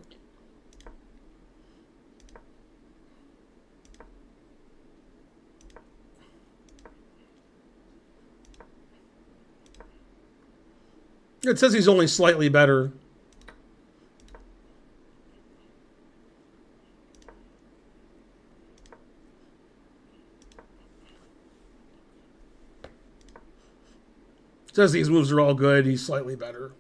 [SPEAKER 1] It says he's only slightly better. It says these moves are all good. He's slightly better.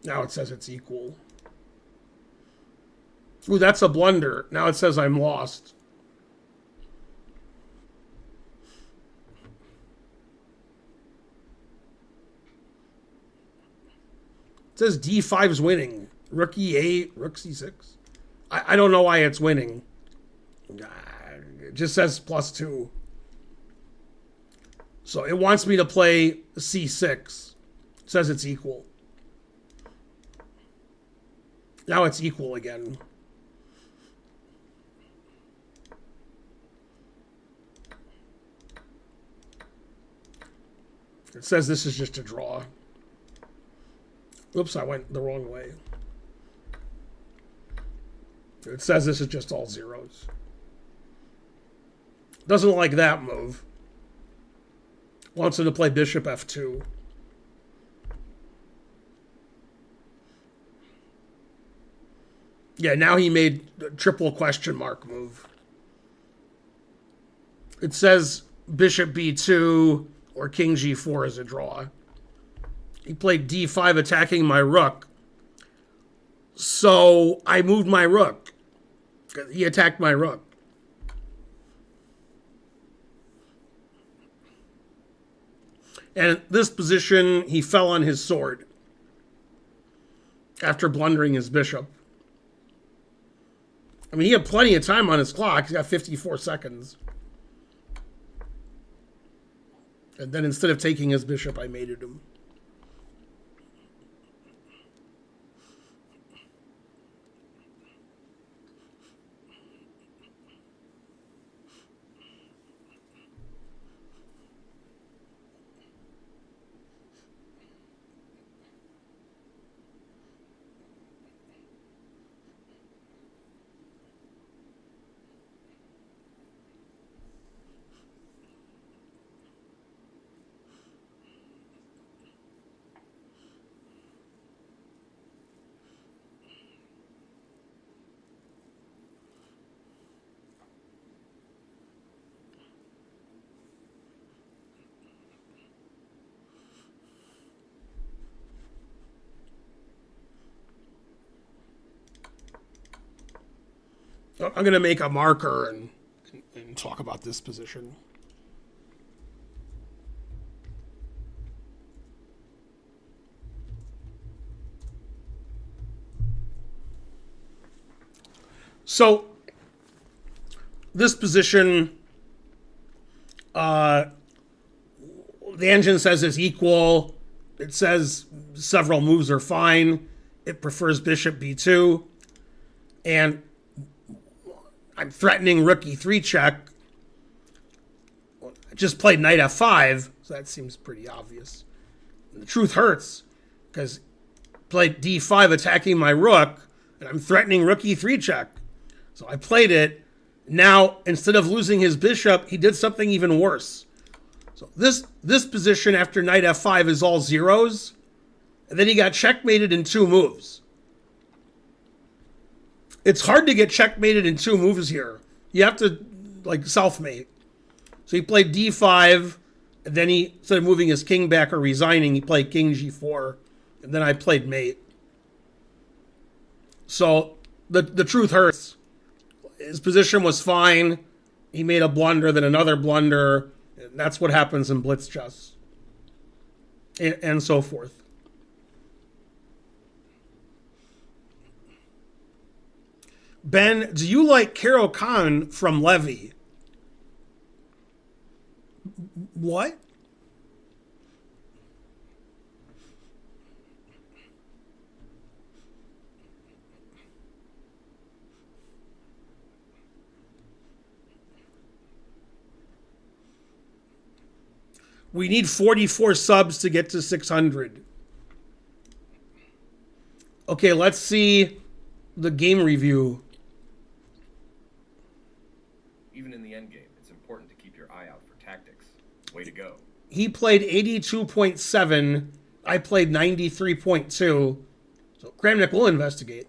[SPEAKER 1] Now it says it's equal. Ooh, that's a blunder. Now it says I'm lost. It says d5's winning. Rook e8, rook c6. I don't know why it's winning. It just says +2. So it wants me to play c6. It says it's equal. Now it's equal again. It says this is just a draw. Oops, I went the wrong way. It says this is just all zeros. Doesn't like that move. Wants him to play bishop f2. Yeah, now he made a triple question mark move. It says bishop b2 or king g4 is a draw. He played d5 attacking my rook. So I moved my rook. He attacked my rook. And this position, he fell on his sword after blundering his bishop. I mean, he had plenty of time on his clock. He's got 54 seconds. And then instead of taking his bishop, I mated him. I'm going to make a marker and talk about this position. So, this position, the engine says is equal. It says several moves are fine. It prefers bishop b2. And I'm threatening rook e3 check. I just played knight f5, so that seems pretty obvious. And the truth hurts, because played d5 attacking my rook, and I'm threatening rook e3 check. So I played it. Now, instead of losing his bishop, he did something even worse. So this position after knight f5 is all zeros, and then he got checkmated in 2 moves. It's hard to get checkmated in 2 moves here. You have to, like, self-mate. So he played d5, and then he, instead of moving his king back or resigning, he played king g4, and then I played mate. So the truth hurts. His position was fine. He made a blunder, then another blunder. And that's what happens in blitz chess. And so forth. Ben, do you like Caro-Kann from Levy? What? We need 44 subs to get to 600. Okay, let's see the game review.
[SPEAKER 2] Even in the endgame, it's important to keep your eye out for tactics. Way to go.
[SPEAKER 1] He played 82.7. I played 93.2. So Kramnik will investigate.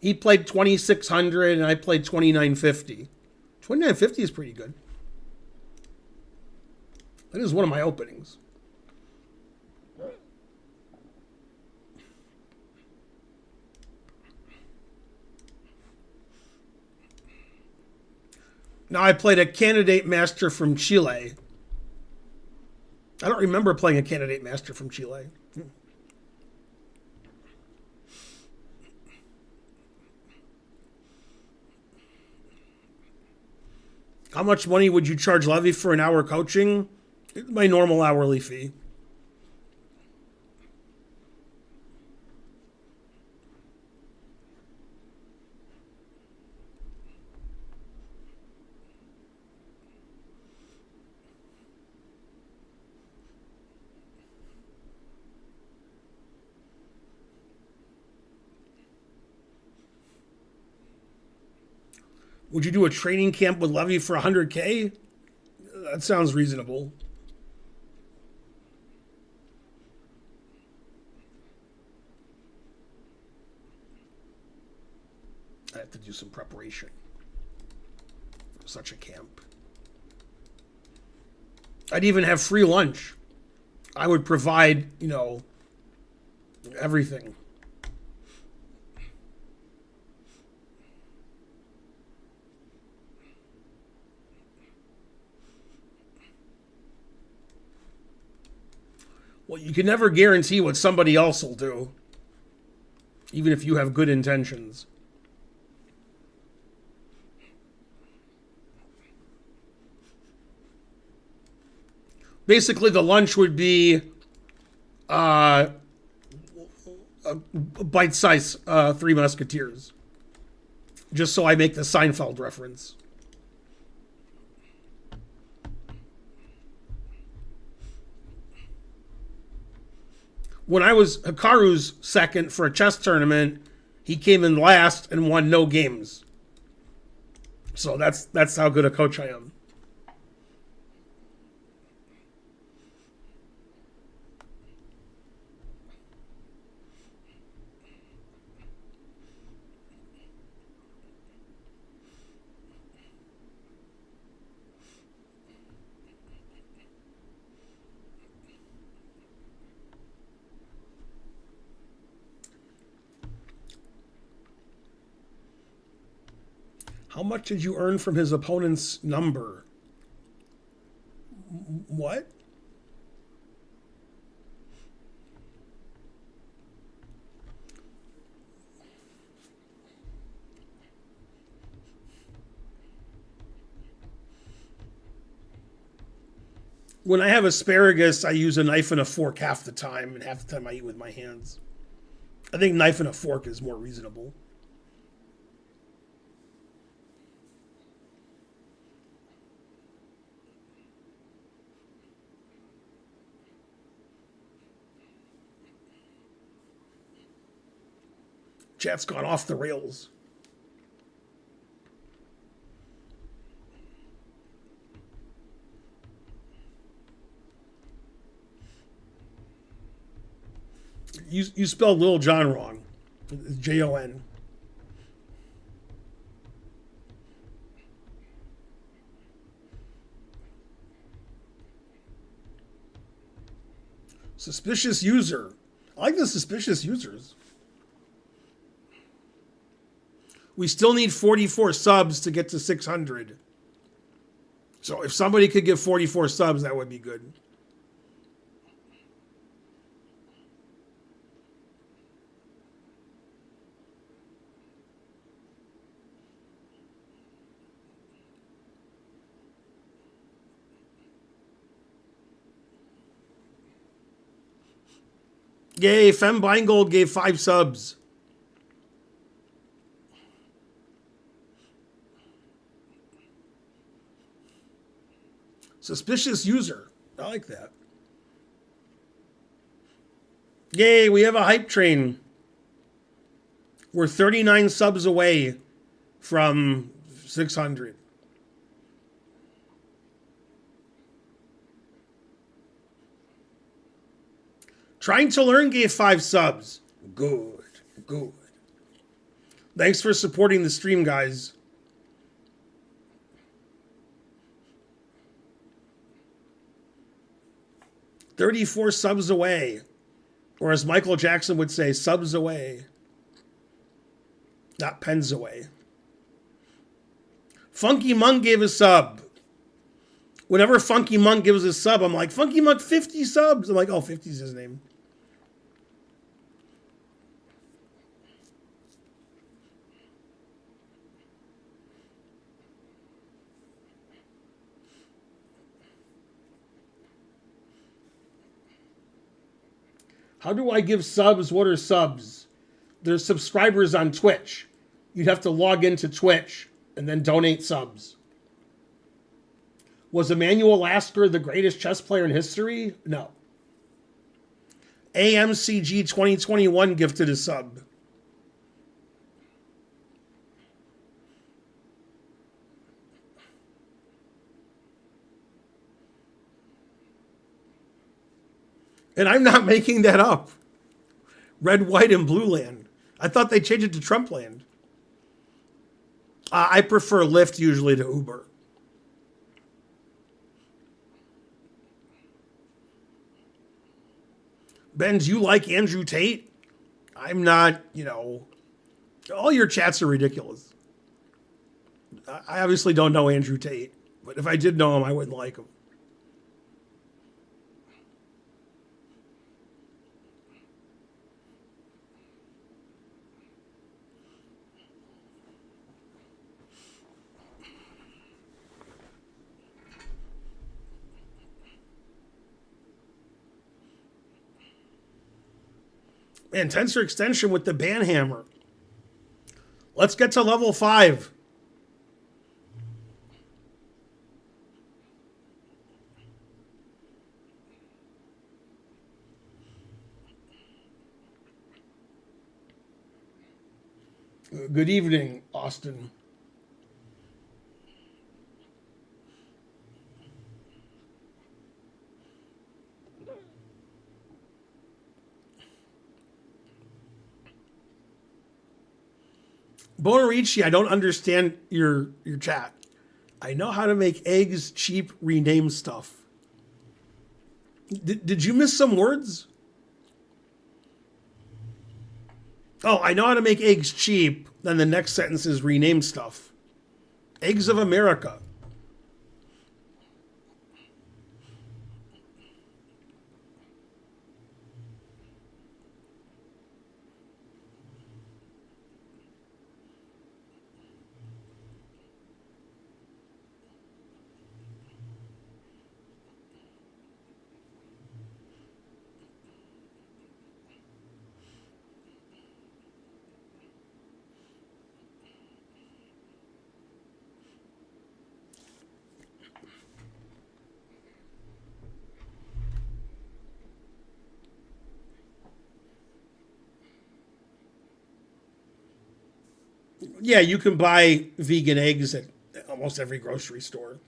[SPEAKER 1] He played 2600 and I played 2950. 2950 is pretty good. That is one of my openings. Now I played a candidate master from Chile. I don't remember playing a candidate master from Chile. How much money would you charge Levy for an hour coaching? My normal hourly fee. Would you do a training camp with Levy for 100K? That sounds reasonable. I have to do some preparation for such a camp. I'd even have free lunch. I would provide, everything. Well, you can never guarantee what somebody else will do, even if you have good intentions. Basically, the lunch would be a bite-sized Three Musketeers. Just so I make the Seinfeld reference. When I was Hikaru's second for a chess tournament, he came in last and won no games. So that's how good a coach I am. How much did you earn from his opponent's number? What? When I have asparagus, I use a knife and a fork half the time, and half the time I eat with my hands. I think knife and a fork is more reasonable. Chat's gone off the rails. You spelled Lil Jon wrong. It's Jon. Suspicious user. I like the suspicious users. We still need 44 subs to get to 600. So if somebody could give 44 subs, that would be good. Yay, Fem Beingold gave 5 subs. Suspicious user. I like that. Yay, we have a hype train. We're 39 subs away from 600. Trying to Learn gave 5 subs. Good, good. Thanks for supporting the stream, guys. $34 subs away. Or as Michael Jackson would say, subs away. Not pens away. Funky Monk gave a sub. Whenever Funky Monk gives a sub, I'm like, Funky Monk, 50 subs. I'm like, oh, 50 is his name. How do I give subs? What are subs? There's subscribers on Twitch. You'd have to log into Twitch and then donate subs. Was Emmanuel Lasker the greatest chess player in history? No. AMCG 2021 gifted a sub. And I'm not making that up. Red, white, and blue land. I thought they changed it to Trump land. I prefer Lyft usually to Uber. Ben, do you like Andrew Tate? I'm not, all your chats are ridiculous. I obviously don't know Andrew Tate, but if I did know him, I wouldn't like him. Man, tensor extension with the banhammer. Let's get to level 5. Good evening, Austin. Bonarici, I don't understand your chat. I know how to make eggs cheap, rename stuff. Did you miss some words? Oh, I know how to make eggs cheap. Then the next sentence is rename stuff. Eggs of America. Yeah, you can buy vegan eggs at almost every grocery store.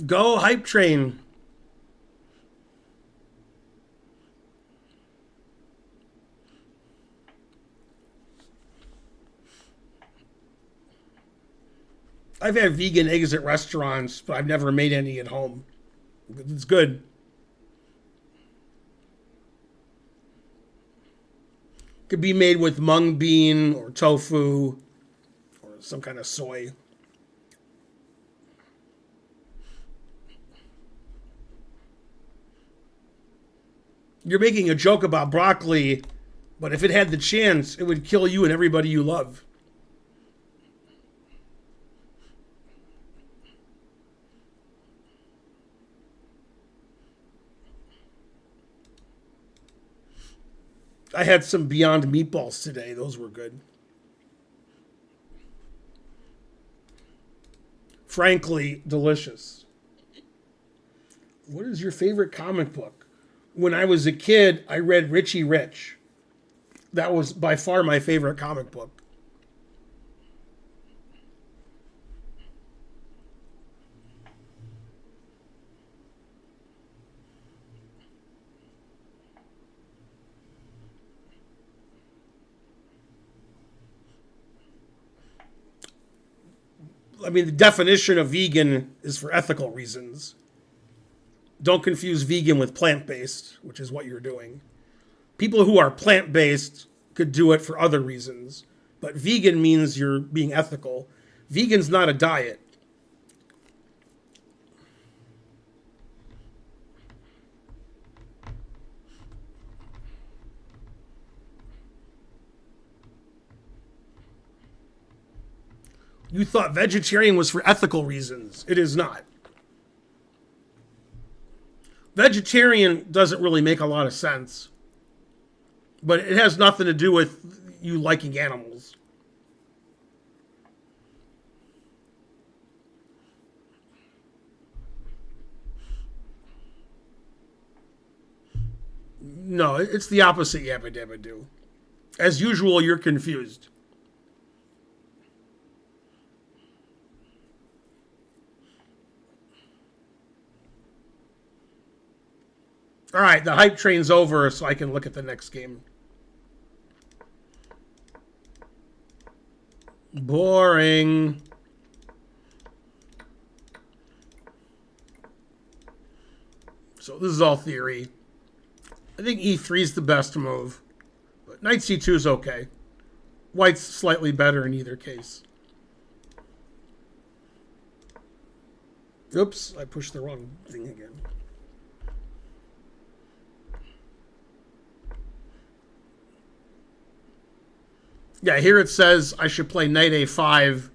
[SPEAKER 1] Go Hype Train. I've had vegan eggs at restaurants, but I've never made any at home. It's good. Could be made with mung bean or tofu or some kind of soy. You're making a joke about broccoli, but if it had the chance, it would kill you and everybody you love. I had some Beyond Meatballs today. Those were good. Frankly, delicious. What is your favorite comic book? When I was a kid, I read Richie Rich. That was by far my favorite comic book. I mean, the definition of vegan is for ethical reasons. Don't confuse vegan with plant-based, which is what you're doing. People who are plant-based could do it for other reasons, but vegan means you're being ethical. Vegan's not a diet. You thought vegetarian was for ethical reasons. It is not. Vegetarian doesn't really make a lot of sense. But it has nothing to do with you liking animals. No, it's the opposite yabba dabba do. As usual, you're confused. All right, the hype train's over, so I can look at the next game. Boring. So this is all theory. I think E3 is the best move, but Knight C2 is okay. White's slightly better in either case. Oops, I pushed the wrong thing again. Yeah, here it says I should play Knight A5,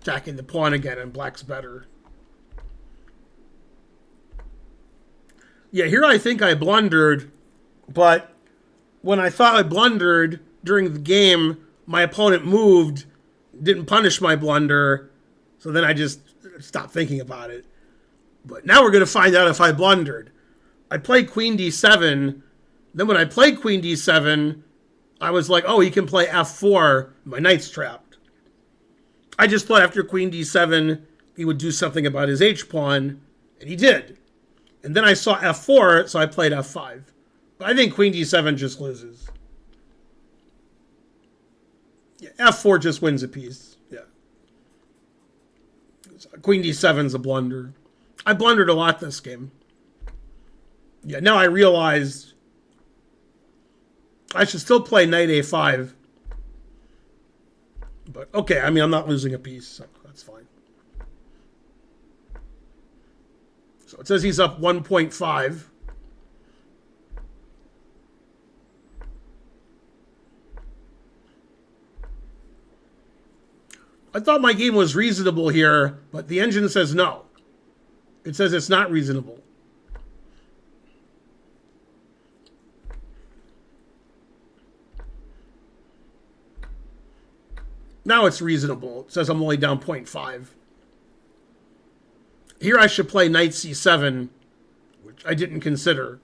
[SPEAKER 1] attacking the pawn again, and black's better. Yeah, here I think I blundered, but when I thought I blundered during the game, my opponent moved, didn't punish my blunder, so then I just stopped thinking about it. But now we're going to find out if I blundered. I played queen d7. Then when I played queen d7, I was like, oh, he can play f4. My knight's trapped. I just thought after queen d7, he would do something about his h-pawn, and he did. And then I saw f4, so I played f5. But I think queen d7 just loses. Yeah, f4 just wins a piece. Yeah. Queen d7's a blunder. I blundered a lot this game. Yeah, now I realize I should still play knight a5. But okay, I mean, I'm not losing a piece, so that's fine. So it says he's up 1.5. I thought my game was reasonable here, but the engine says no. It says it's not reasonable. Now it's reasonable. It says I'm only down 0.5. Here I should play knight c7, which I didn't consider.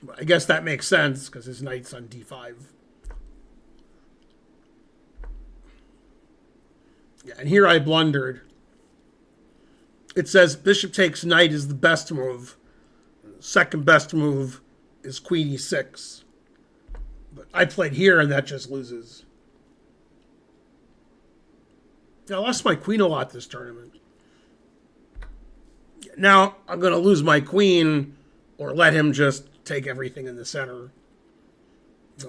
[SPEAKER 1] But I guess that makes sense because his knight's on d5. Yeah, and here I blundered. It says bishop takes knight is the best move. Second best move is queen e6. But I played here and that just loses. I lost my queen a lot this tournament. Now I'm going to lose my queen or let him just take everything in the center.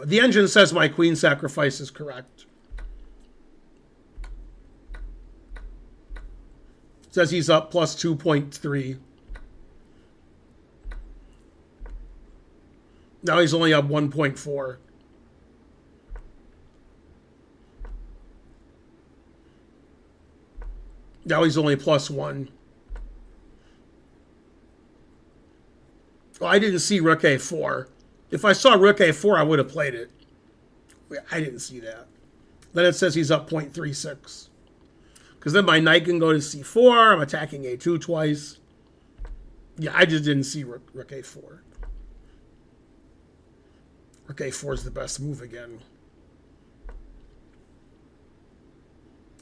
[SPEAKER 1] The engine says my queen sacrifice is correct. It says he's up plus 2.3. Now he's only up 1.4. Now he's only plus 1. Well, I didn't see rook a4. If I saw rook a4, I would have played it. I didn't see that. Then it says he's up 0.36. Because then my knight can go to c4. I'm attacking a2 twice. Yeah, I just didn't see rook a4. Rook a4 is the best move again.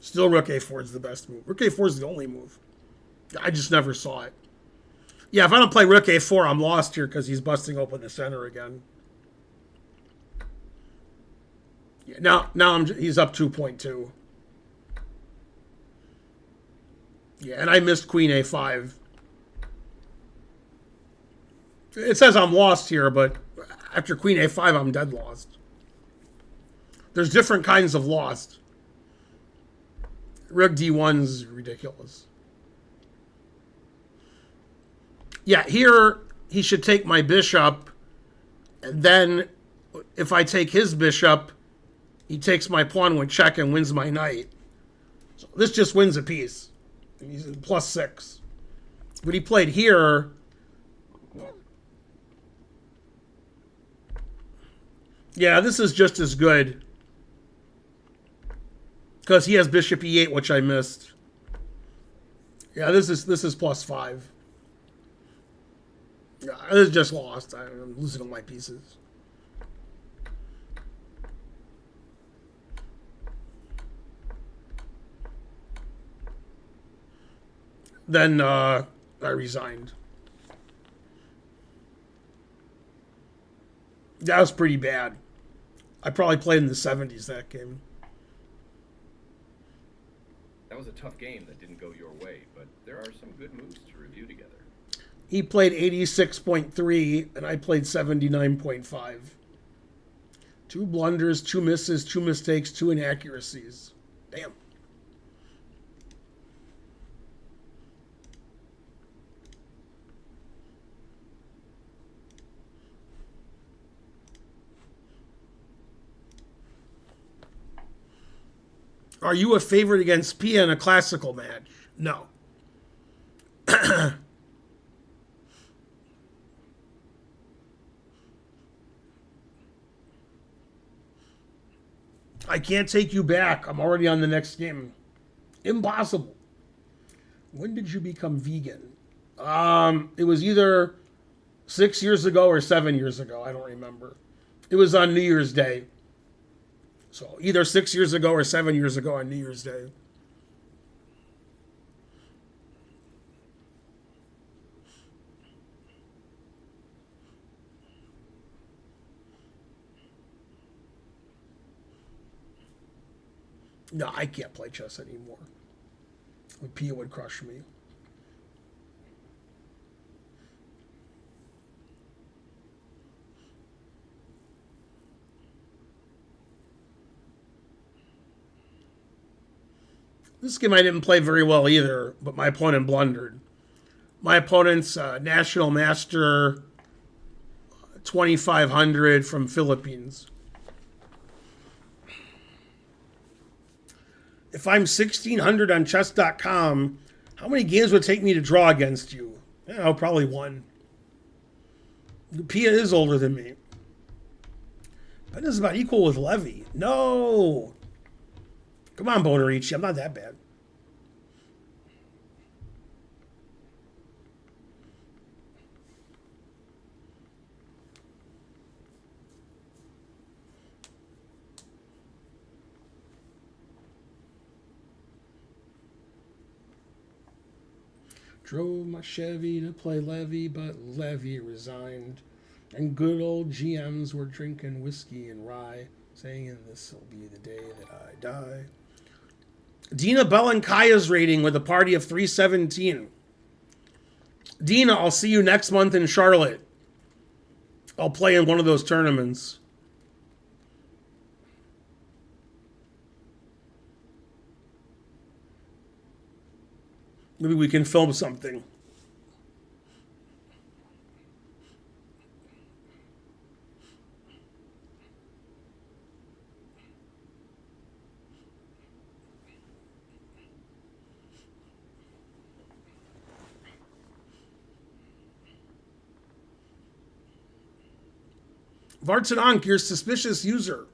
[SPEAKER 1] Still rook a4 is the best move. Rook a4 is the only move. I just never saw it. Yeah, if I don't play rook a4, I'm lost here because he's busting open the center again. Yeah, now he's up 2.2. Yeah, and I missed queen a5. It says I'm lost here, but after queen a5, I'm dead lost. There's different kinds of lost. Rook d1's ridiculous. Yeah, here he should take my bishop, and then if I take his bishop, he takes my pawn with check and wins my knight. So this just wins a piece. He's in plus 6. But he played here. Yeah, this is just as good. Because he has bishop e8, which I missed. Yeah, this is plus 5. Yeah, this is just lost. I'm losing all my pieces. Then I resigned. That was pretty bad. I probably played in the 70s that game.
[SPEAKER 2] That was a tough game that didn't go your way, but there are some good moves to review together.
[SPEAKER 1] He played 86.3, and I played 79.5. 2 blunders, 2 misses, 2 mistakes, 2 inaccuracies. Damn. Are you a favorite against Pia in a classical match? No. I can't take you back. I'm already on the next game. Impossible. When did you become vegan? It was either 6 years ago or 7 years ago. I don't remember. It was on New Year's Day. So either 6 years ago or 7 years ago on New Year's Day. No, I can't play chess anymore. Pia would crush me. This game I didn't play very well either, but my opponent blundered. My opponent's National Master 2500 from Philippines. If I'm 1600 on chess.com, how many games would it take me to draw against you? Probably one. Pia is older than me. But this is about equal with Levy. No! Come on, Bonarici. I'm not that bad. Drove my Chevy to play Levy, but Levy resigned. And good old GMs were drinking whiskey and rye, saying this'll be the day that I die. Dina Belenkaya's rating with a party of 317. Dina, I'll see you next month in Charlotte. I'll play in one of those tournaments. Maybe we can film something. Vartanonk, you're a suspicious user.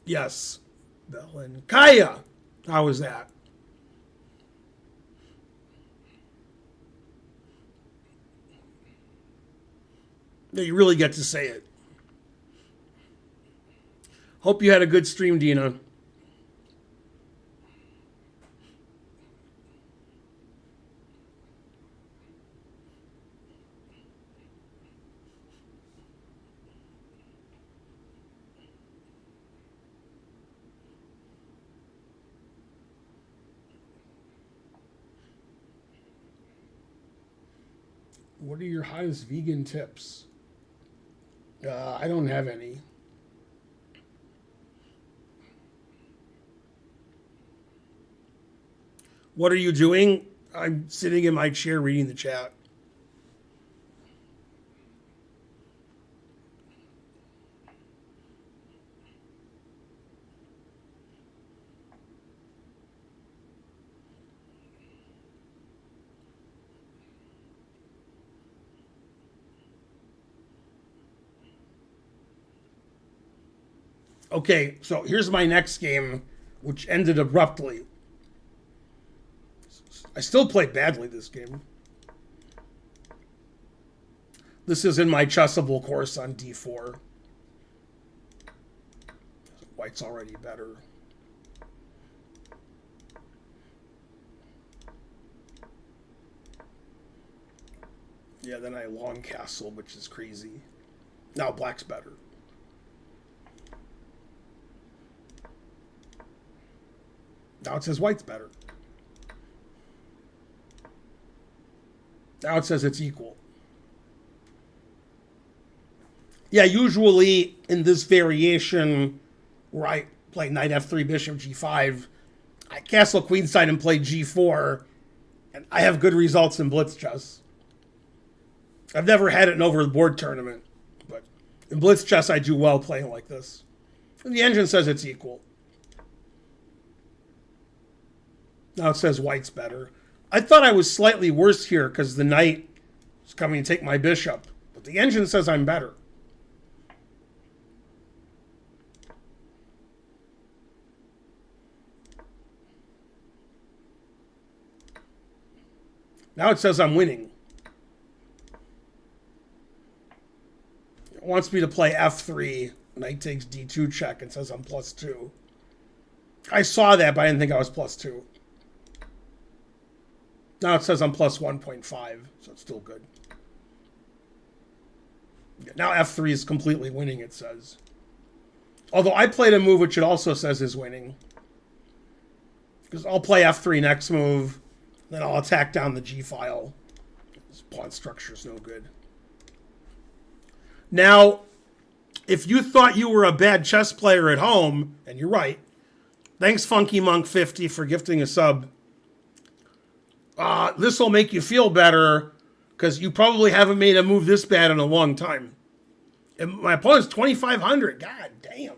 [SPEAKER 1] Yes. Belenkaya. How was that? Yeah, you really get to say it. Hope you had a good stream, Dina. What are your hottest vegan tips? I don't have any. What are you doing? I'm sitting in my chair reading the chat. Okay, so here's my next game, which ended abruptly. I still play badly this game. This is in my chessable course on d4. White's already better. Yeah, then I long castle, which is crazy. Now black's better. Now it says white's better. Now it says it's equal. Yeah, usually in this variation where I play knight f3, bishop g5, I castle queenside and play g4, and I have good results in blitz chess. I've never had it in over the board tournament, but in blitz chess I do well playing like this. And the engine says it's equal. Now it says white's better. I thought I was slightly worse here because the knight is coming to take my bishop, but the engine says I'm better. Now it says I'm winning. It wants me to play f3. Knight takes d2 check and says I'm +2. I saw that, but I didn't think I was +2. Now it says I'm +1.5, so it's still good. Now f3 is completely winning, it says. Although I played a move which it also says is winning. Because I'll play f3 next move, then I'll attack down the g-file. This pawn structure is no good. Now, if you thought you were a bad chess player at home, and you're right, thanks Funky Monk 50 for gifting a sub. This will make you feel better because you probably haven't made a move this bad in a long time. And my opponent's 2,500. God damn.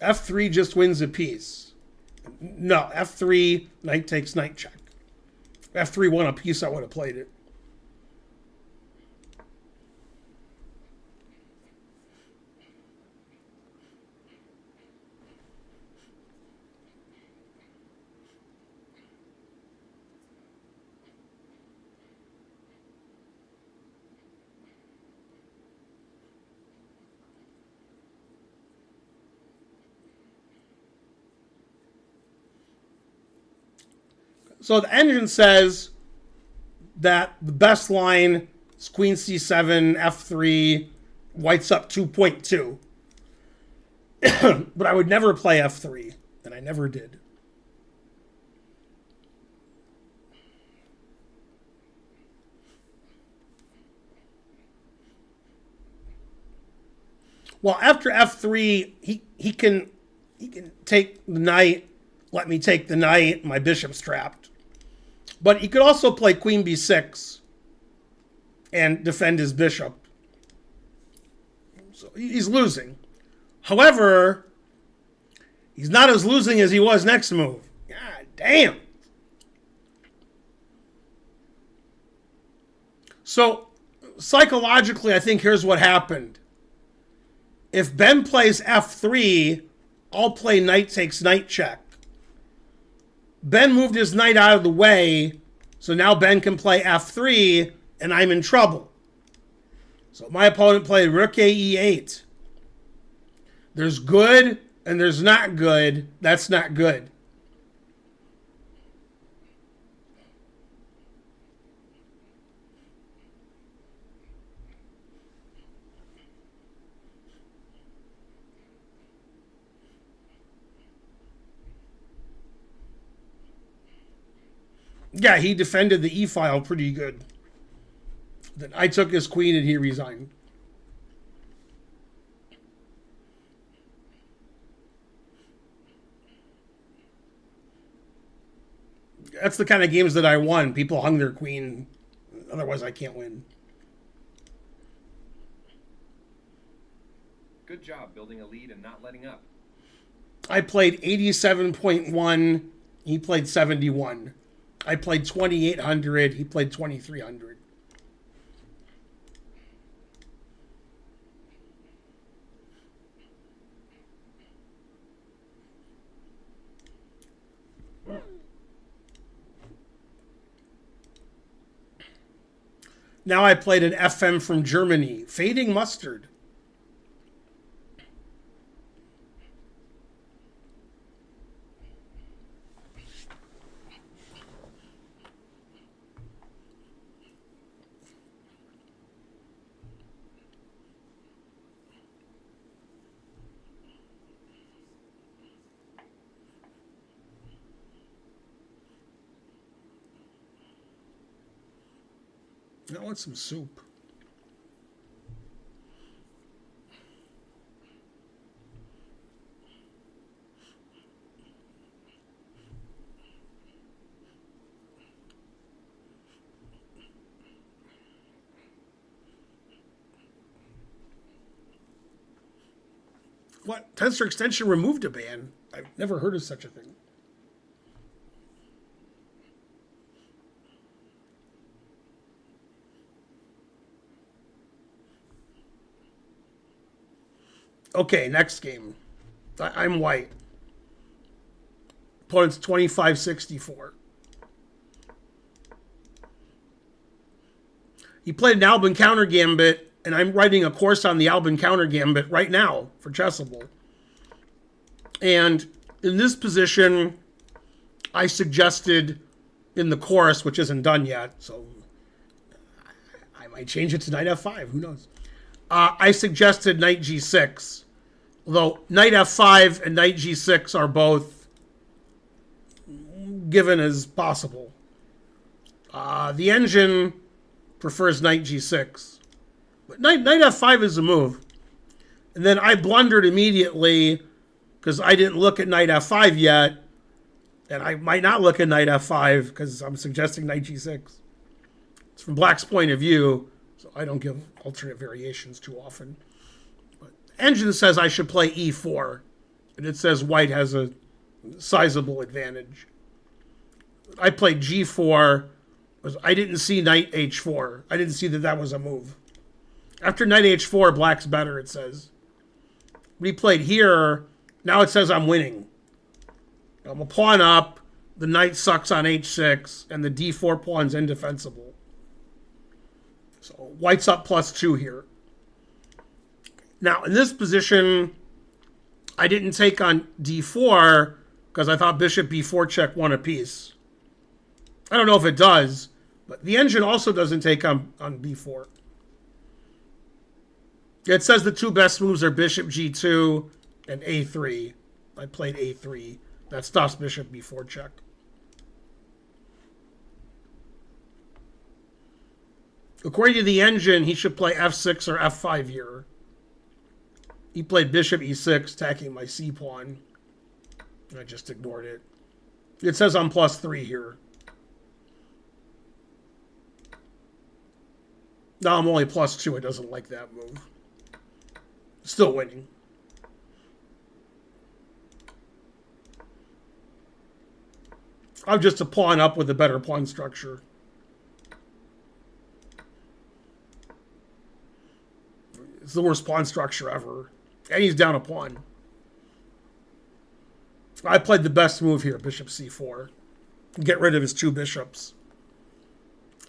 [SPEAKER 1] f3 just wins a piece. No, f3, knight takes knight check. f3 won a piece, I would have played it. So the engine says that the best line is queen c7, f3, white's up 2.2. But I would never play f3, and I never did. Well, after f3, he can take the knight, let me take the knight, my bishop's trapped. But he could also play queen b6 and defend his bishop. So he's losing. However, he's not as losing as he was next move. God damn. So psychologically, I think here's what happened. If Ben plays f3, I'll play knight takes knight check. Ben moved his knight out of the way, so now Ben can play f3, and I'm in trouble. So my opponent played rook a e8. There's good, and there's not good. That's not good. Yeah, he defended the e-file pretty good. Then I took his queen and he resigned. That's the kind of games that I won. People hung their queen. Otherwise, I can't win.
[SPEAKER 2] Good job building a lead and not letting up.
[SPEAKER 1] I played 87.1. He played 71. I played 2,800. He played 2,300. Now I played an FM from Germany, Fading Mustard. I want some soup. What? Tensor Extension removed a ban? I've never heard of such a thing. Okay, next game. I'm white. Opponent's 2564. He played an Albin Counter Gambit, and I'm writing a course on the Albin Counter Gambit right now for Chessable. And in this position, I suggested in the course, which isn't done yet, so I might change it to knight f5, who knows. I suggested knight g6, although knight f5 and knight g6 are both given as possible. The engine prefers knight g6, but knight f5 is a move. And then I blundered immediately because I didn't look at knight f5 yet, and I might not look at knight f5 because I'm suggesting knight g6. It's from Black's point of view, so I don't give alternate variations too often. But engine says I should play e4, and it says white has a sizable advantage. I played g4. I didn't see knight h4. I didn't see that was a move. After knight h4, black's better, it says. We played here. Now it says I'm winning. I'm a pawn up. The knight sucks on h6, and the d4 pawn's indefensible. So white's up +2 here. Now, in this position, I didn't take on d4 because I thought bishop b4 check won a piece. I don't know if it does, but the engine also doesn't take on b4. It says the two best moves are bishop g2 and a3. I played a3. That stops bishop b4 check. According to the engine, he should play f6 or f5 here. He played bishop e6, attacking my c pawn. I just ignored it. It says I'm +3 here. No, I'm only +2. It doesn't like that move. Still winning. I'm just a pawn up with a better pawn structure. It's the worst pawn structure ever. And he's down a pawn. I played the best move here, bishop c4. Get rid of his two bishops.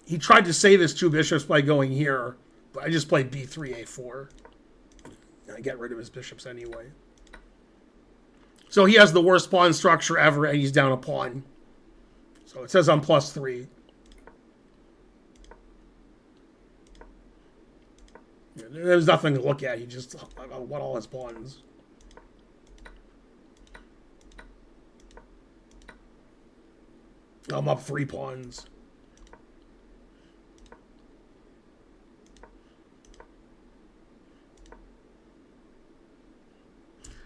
[SPEAKER 1] He tried to save his two bishops by going here, but I just played b3, a4. I get rid of his bishops anyway. So he has the worst pawn structure ever, and he's down a pawn. So it says I'm +3. There's nothing to look at. He just won all his pawns. I'm up 3 pawns.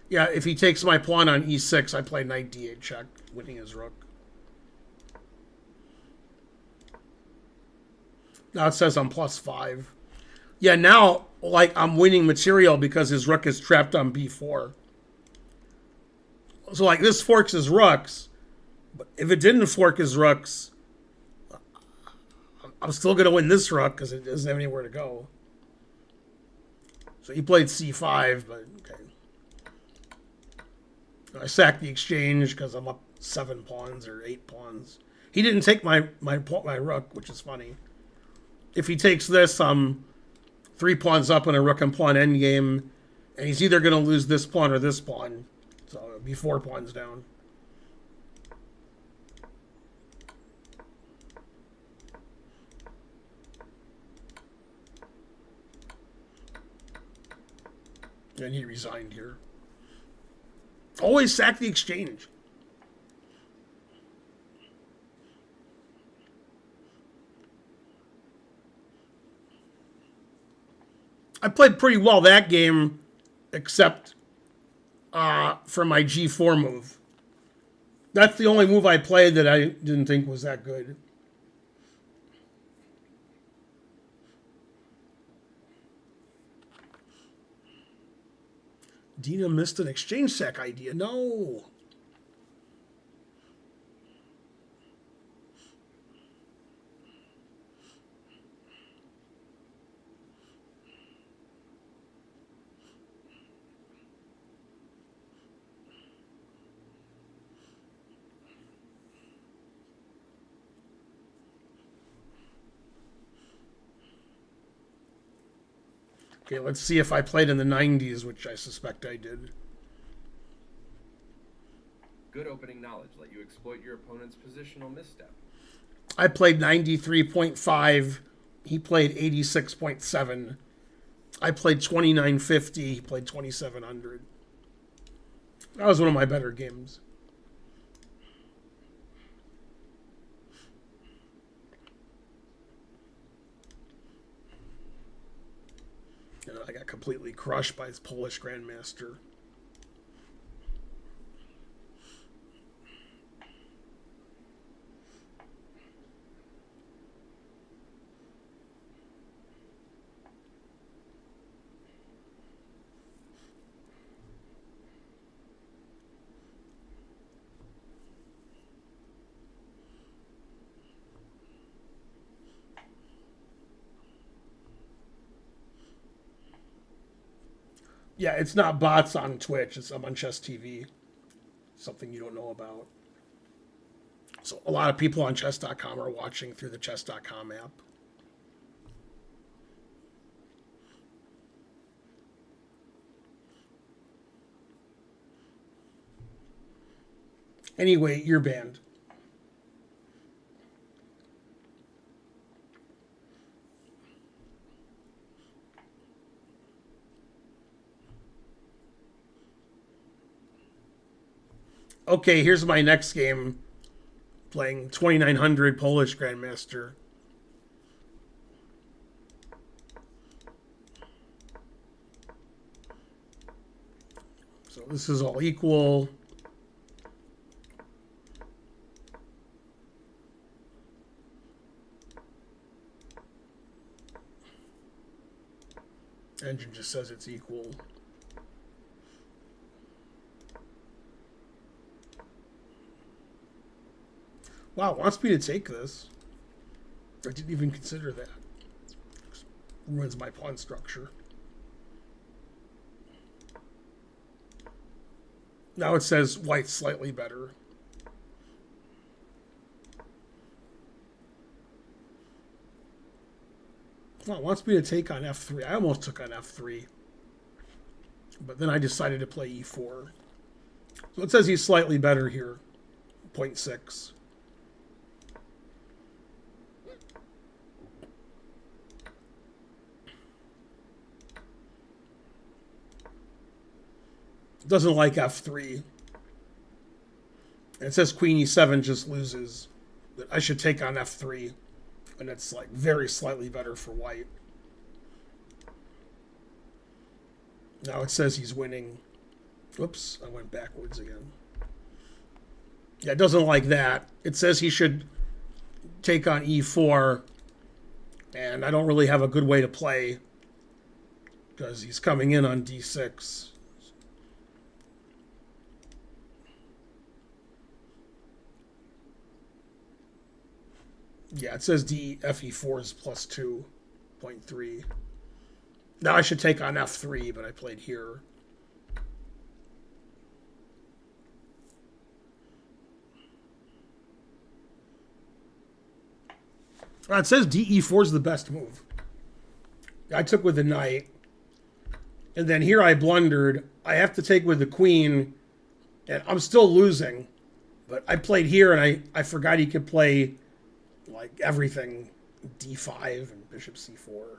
[SPEAKER 1] Yeah, if he takes my pawn on e6, I play knight d8 check, winning his rook. Now it says I'm +5. Yeah, now, like, I'm winning material because his rook is trapped on b4. So, like, this forks his rooks. But if it didn't fork his rooks, I'm still going to win this rook because it doesn't have anywhere to go. So he played c5, but okay. I sacked the exchange because I'm up 7 pawns or 8 pawns. He didn't take my rook, which is funny. If he takes this, I'm 3 pawns up in a rook and pawn endgame, and he's either going to lose this pawn or this pawn. So it'll be 4 pawns down. And he resigned here. Always sack the exchange. I played pretty well that game, except for my G4 move. That's the only move I played that I didn't think was that good. Dina missed an exchange sack idea. No. Okay, let's see if I played in the 90s, which I suspect I did.
[SPEAKER 2] Good opening knowledge let you exploit your opponent's positional misstep.
[SPEAKER 1] I played 93.5. He played 86.7. I played 2950. He played 2700. That was one of my better games. And I got completely crushed by his Polish Grandmaster. Yeah, it's not bots on Twitch. I'm on Chess TV. Something you don't know about. So a lot of people on chess.com are watching through the chess.com app. Anyway, you're banned. Okay, here's my next game. Playing 2900 Polish Grandmaster. So this is all equal. Engine just says it's equal. Wow, wants me to take this. I didn't even consider that. Ruins my pawn structure. Now it says white's slightly better. Well, it wants me to take on f3. I almost took on f3. But then I decided to play e4. So it says he's slightly better here. 0.6. Doesn't like f3. And it says queen e7 just loses. But I should take on f3. And it's like very slightly better for white. Now it says he's winning. Whoops, I went backwards again. Yeah, it doesn't like that. It says he should take on e4. And I don't really have a good way to play. Because he's coming in on d6. Yeah, it says fe4 is plus 2.3. Now I should take on f3, but I played here. It says de4 is the best move. I took with the knight. And then here I blundered. I have to take with the queen. And I'm still losing. But I played here, and I forgot he could play like everything. d5 and bishop c4.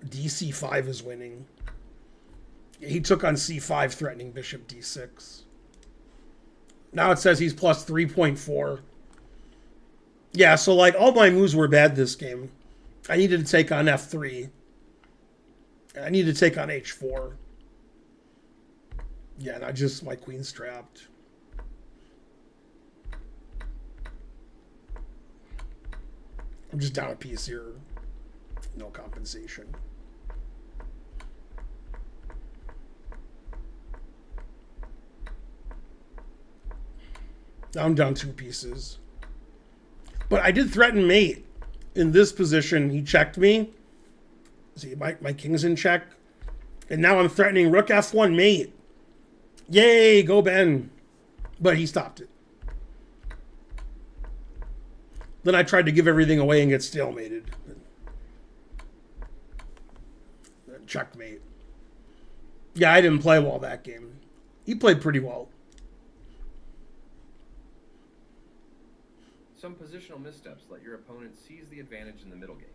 [SPEAKER 1] dc5 is winning. He took on c5, threatening bishop d6. Now it says he's plus 3.4. Yeah, so like all my moves were bad this game. I needed to take on f3. I need to take on h4. Yeah, not just my queen's trapped. I'm just down a piece here. No compensation. Now I'm down 2 pieces. But I did threaten mate. In this position, he checked me. See, my king's in check. And now I'm threatening rook f1 mate. Yay, go Ben. But he stopped it. Then I tried to give everything away and get stalemated. Checkmate. Yeah, I didn't play well that game. He played pretty well.
[SPEAKER 2] Some positional missteps let your opponent seize the advantage in the middle game.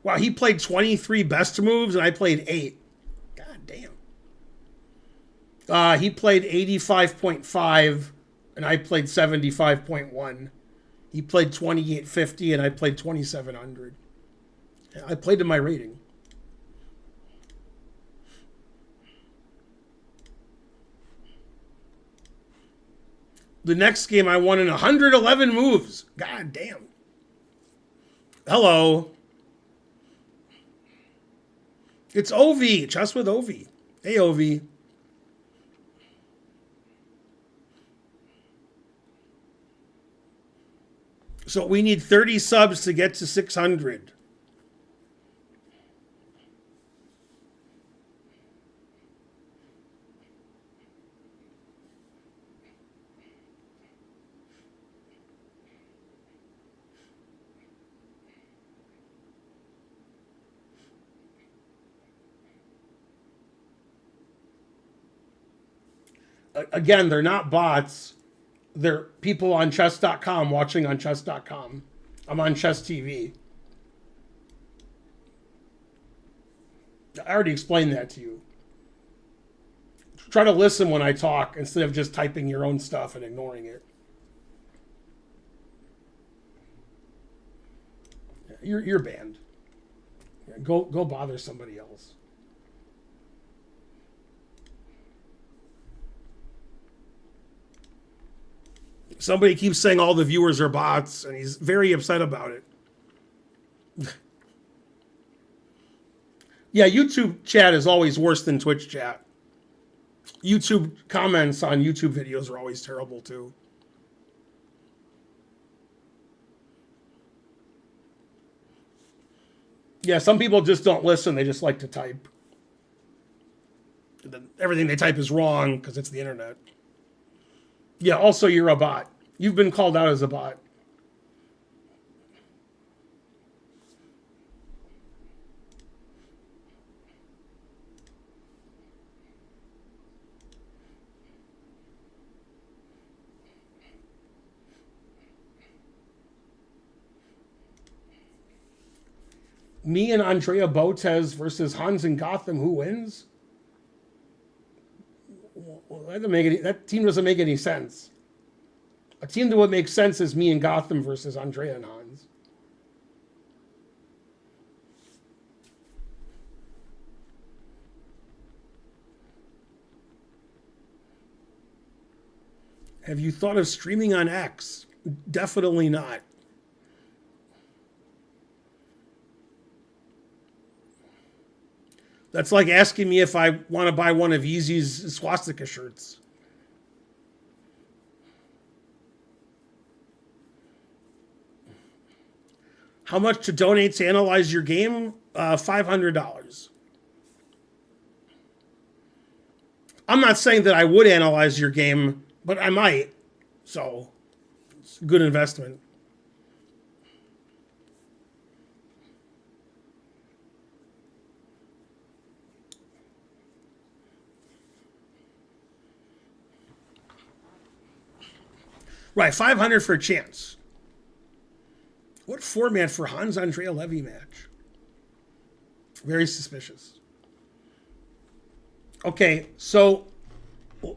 [SPEAKER 1] Wow, he played 23 best moves and I played 8. God damn. He played 85.5 and I played 75.1. He played 2850 and I played 2700. I played to my rating. The next game I won in 111 moves. God damn. Hello. It's Ovi. Chess with Ovi. Hey, Ovi. So we need 30 subs to get to 600. Again, they're not bots. They're people on chess.com watching on chess.com. I'm on Chess TV. I already explained that to you. Try to listen when I talk instead of just typing your own stuff and ignoring it. You're banned. Go bother somebody else. Somebody keeps saying all the viewers are bots, and he's very upset about it. Yeah, YouTube chat is always worse than Twitch chat. YouTube comments on YouTube videos are always terrible, too. Yeah, some people just don't listen. They just like to type. Everything they type is wrong because it's the internet. Yeah, also you're a bot. You've been called out as a bot. Me and Andrea Botez versus Hans and Gotham. Who wins? Well, that team doesn't make any sense. A team that would make sense is me and Gotham versus Andrea and Hans. Have you thought of streaming on X? Definitely not. That's like asking me if I want to buy one of Yeezy's swastika shirts. How much to donate to analyze your game? $500. I'm not saying that I would analyze your game, but I might. So, it's a good investment. Right, 500 for a chance. What format for Hans Andrea Levy match? Very suspicious. Okay, so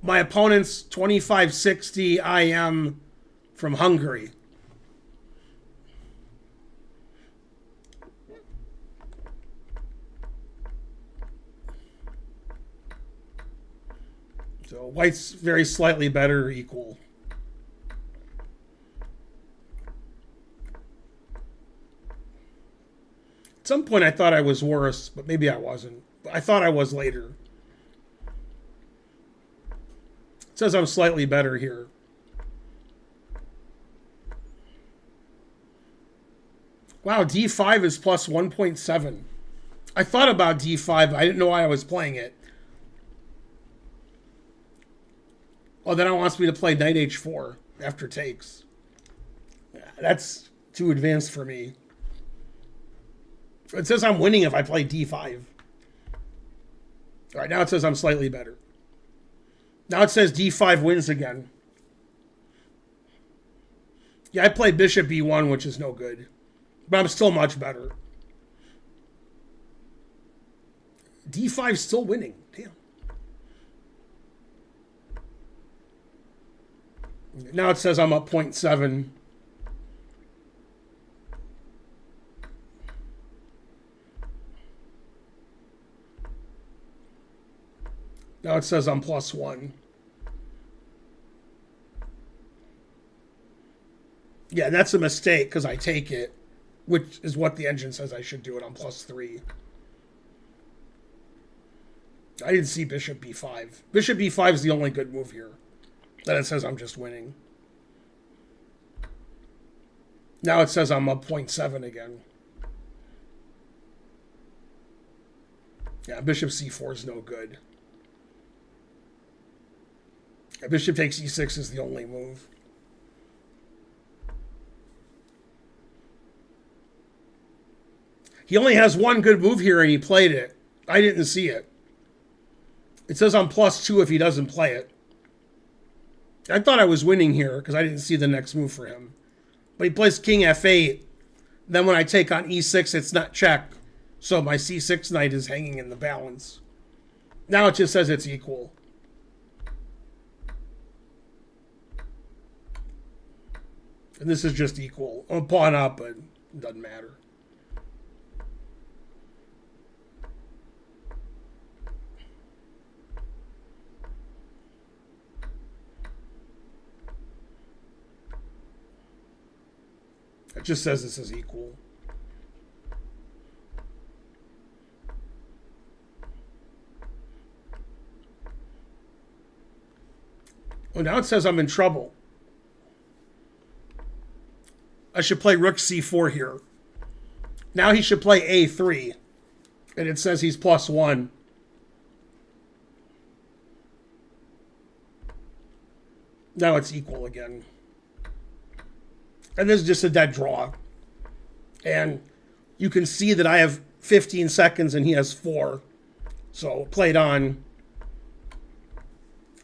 [SPEAKER 1] my opponent's 2560 IM from Hungary. So white's very slightly better, equal. At some point I thought I was worse, but maybe I wasn't. I thought I was later. It says I'm slightly better here. Wow, D5 is plus 1.7. I thought about D5, but I didn't know why I was playing it. Oh, then it wants me to play knight H4 after takes. That's too advanced for me. It says I'm winning if I play D5. All right, now it says I'm slightly better. Now it says D5 wins again. Yeah, I played bishop B1, which is no good. But I'm still much better. D5's still winning. Damn. Now it says I'm up 0.7. Now it says I'm +1. Yeah, and that's a mistake because I take it, which is what the engine says I should do it. I'm +3. I didn't see bishop b5. Bishop b5 is the only good move here. Then it says I'm just winning. Now it says I'm up 0.7 again. Yeah, bishop c4 is no good. Yeah, bishop takes e6 is the only move. He only has one good move here and he played it. I didn't see it. It says I'm +2 if he doesn't play it. I thought I was winning here because I didn't see the next move for him. But he plays king f8. Then when I take on e6, it's not check. So my c6 knight is hanging in the balance. Now it just says it's equal. And this is just equal. I'm pawn up, but it doesn't matter. It just says this is equal. Oh, now it says I'm in trouble. I should play rook c4 here. Now he should play a3. And it says he's +1. Now it's equal again. And this is just a dead draw. And you can see that I have 15 seconds and he has 4. So played on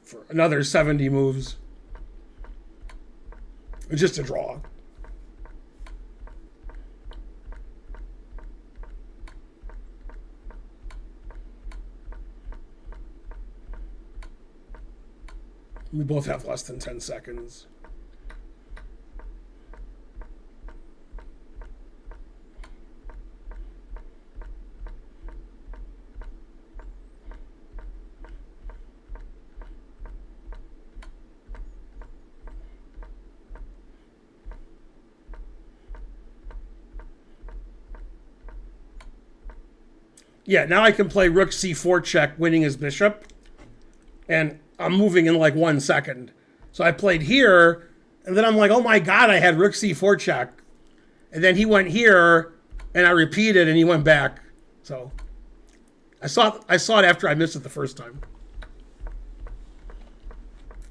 [SPEAKER 1] for another 70 moves. It's just a draw. We both have less than 10 seconds. Yeah, now I can play rook c4 check, winning his bishop. And I'm moving in like 1 second. So I played here, and then I'm like, oh my god, I had rook c4 check. And then he went here, and I repeated, and he went back. So I saw it after I missed it the first time.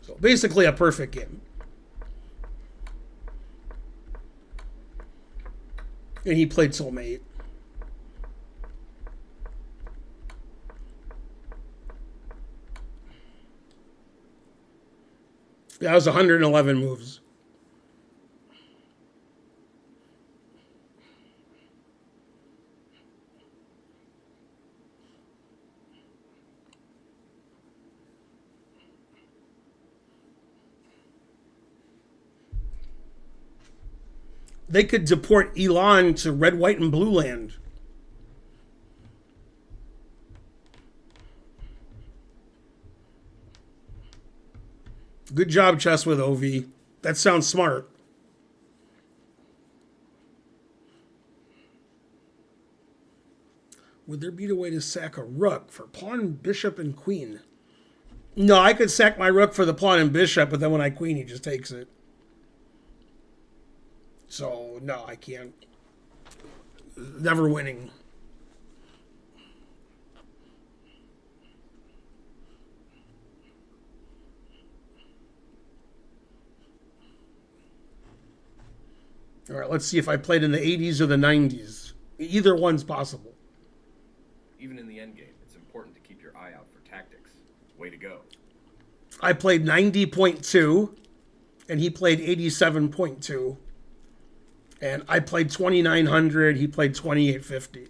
[SPEAKER 1] So basically a perfect game. And he played soulmate. That was 111 moves. They could deport Elon to red, white, and blue land. Good job, chess with OV. That sounds smart. Would there be a way to sack a rook for pawn, bishop, and queen? No, I could sack my rook for the pawn and bishop, but then when I queen, he just takes it. So, no, I can't. Never winning. All right, let's see if I played in the 80s or the 90s. Either one's possible.
[SPEAKER 2] Even in the endgame, it's important to keep your eye out for tactics. Way to go.
[SPEAKER 1] I played 90.2, and he played 87.2. And I played 2900, he played 2850.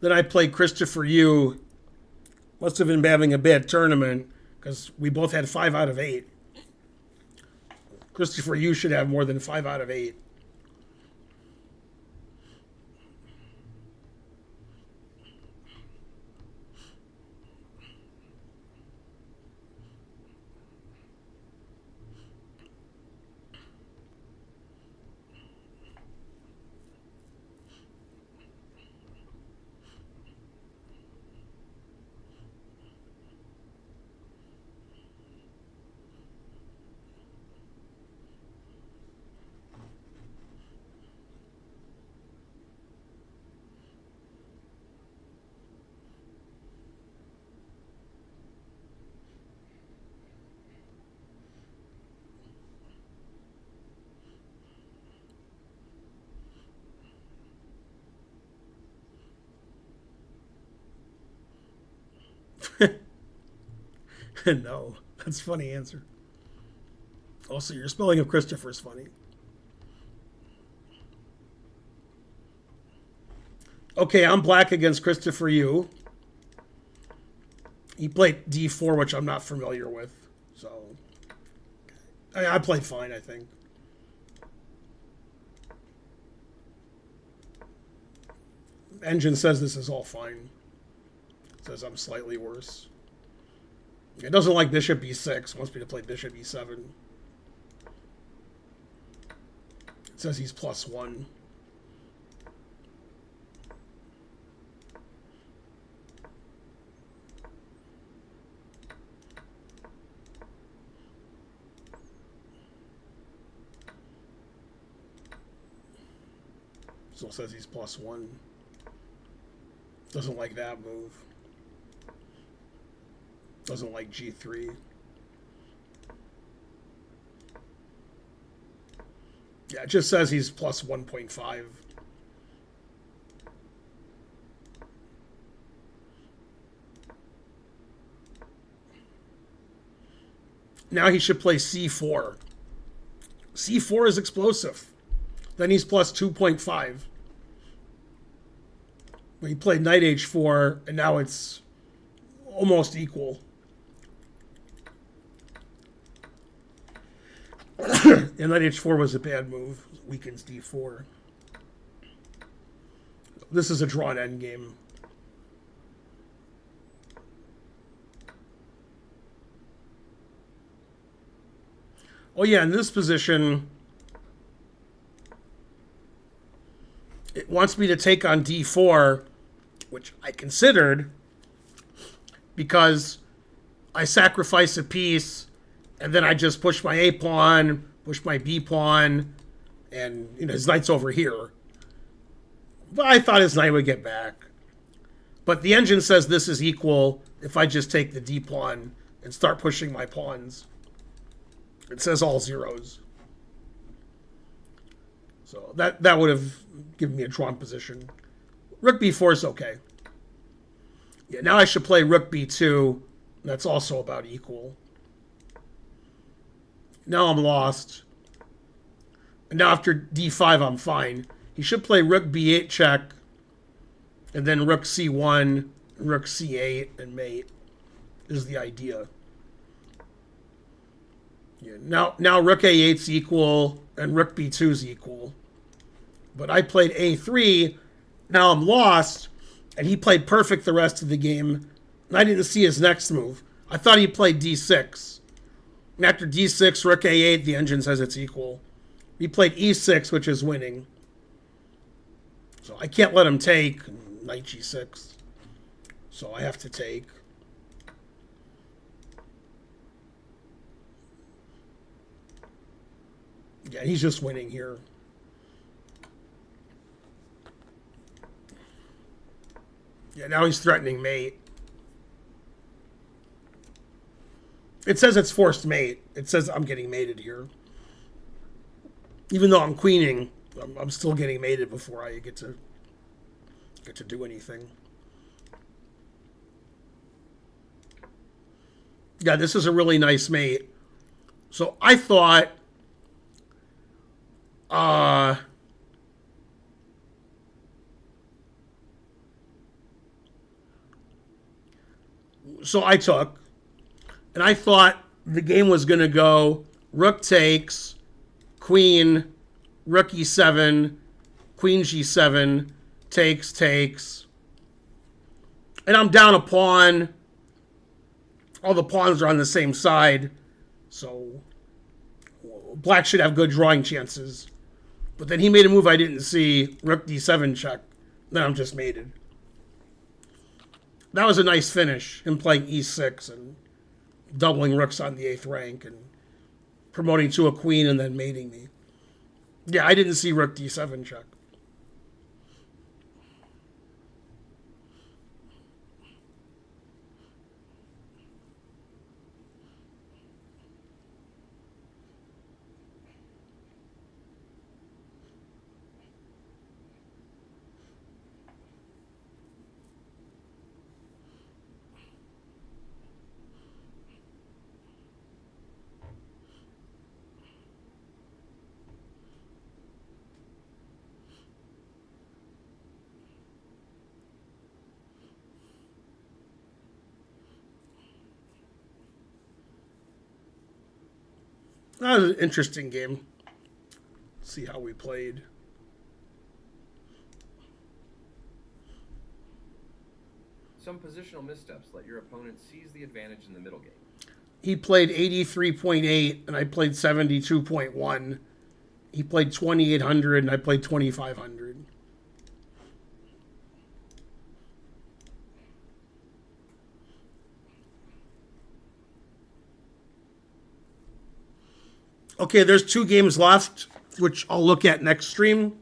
[SPEAKER 1] Then I played Christopher Yu. Must have been having a bad tournament because we both had 5 out of 8. Christopher Yu should have more than 5 out of 8. No, that's a funny answer. Also, your spelling of Christopher is funny. Okay, I'm black against Christopher Yu. He played d4, which I'm not familiar with. So, I played fine, I think. Engine says this is all fine. It says I'm slightly worse. It doesn't like bishop e6. Wants me to play bishop e7. It says he's +1. Still says he's +1. Doesn't like that move. Doesn't like g3. Yeah, it just says he's +1.5. Now he should play c4. c4 is explosive. Then he's +2.5. But he played knight h4, and now it's almost equal. And knight h4 was a bad move. Weakens d4. This is a drawn endgame. Oh yeah, in this position, it wants me to take on d4, which I considered, because I sacrifice a piece, and then I just push my A pawn, push my B pawn, and his knight's over here. But I thought his knight would get back. But the engine says this is equal if I just take the D pawn and start pushing my pawns. It says all zeros. So that would have given me a drawn position. Rook b4 is okay. Yeah, now I should play rook b2. That's also about equal. Now I'm lost. And now after d5, I'm fine. He should play rook b8 check, and then rook c1, rook c8, and mate is the idea. Yeah, now rook a8's equal and rook b2's equal. But I played a3. Now I'm lost, and he played perfect the rest of the game. And I didn't see his next move. I thought he played d6. And after d6, rook a8, the engine says it's equal. He played e6, which is winning. So I can't let him take knight g6. So I have to take. Yeah, he's just winning here. Yeah, now he's threatening mate. It says it's forced mate. It says I'm getting mated here. Even though I'm queening, I'm still getting mated before I get to do anything. Yeah, this is a really nice mate. So I thought so I took, and I thought the game was going to go rook takes, queen, rook e7, queen g7, takes, and I'm down a pawn. All the pawns are on the same side, so black should have good drawing chances. But then he made a move I didn't see, rook d7 check. Then I'm just mated. That was a nice finish, him playing e6 and doubling rooks on the 8th rank and promoting to a queen and then mating me. Yeah, I didn't see rook d7 check. That was an interesting game. See how we played.
[SPEAKER 2] Some positional missteps let your opponent seize the advantage in the middle game.
[SPEAKER 1] He played 83.8 and I played 72.1. He played 2800 and I played 2500. Okay, there's 2 games left, which I'll look at next stream.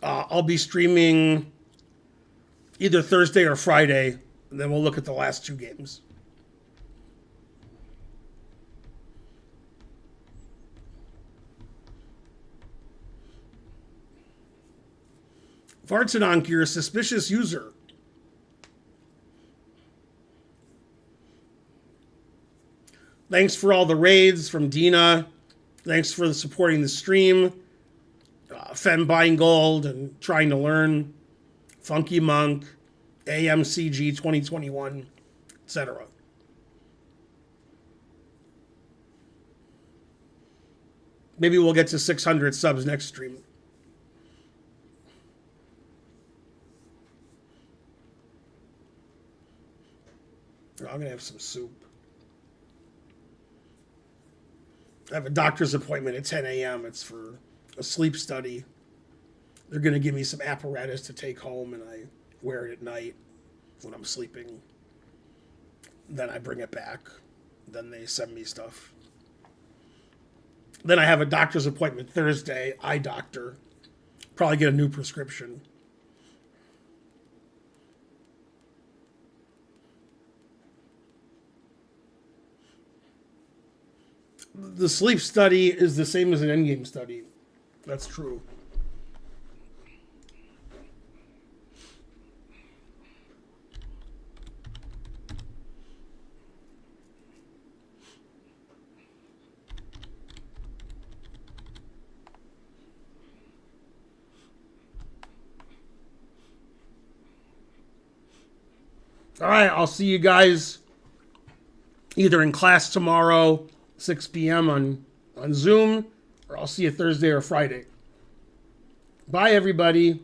[SPEAKER 1] I'll be streaming either Thursday or Friday, and then we'll look at the last 2 games. Vartanonk, you're a suspicious user. Thanks for all the raids from Dina. Thanks for supporting the stream. Fem buying gold and trying to learn. Funky Monk, AMCG 2021, etc. Maybe we'll get to 600 subs next stream. I'm going to have some soup. I have a doctor's appointment at 10 a.m. It's for a sleep study. They're going to give me some apparatus to take home, and I wear it at night when I'm sleeping. Then I bring it back. Then they send me stuff. Then I have a doctor's appointment Thursday, eye doctor. Probably get a new prescription. The sleep study is the same as an endgame study. That's true. All right, I'll see you guys either in class tomorrow 6 p.m. on Zoom, or I'll see you Thursday or Friday. Bye, everybody.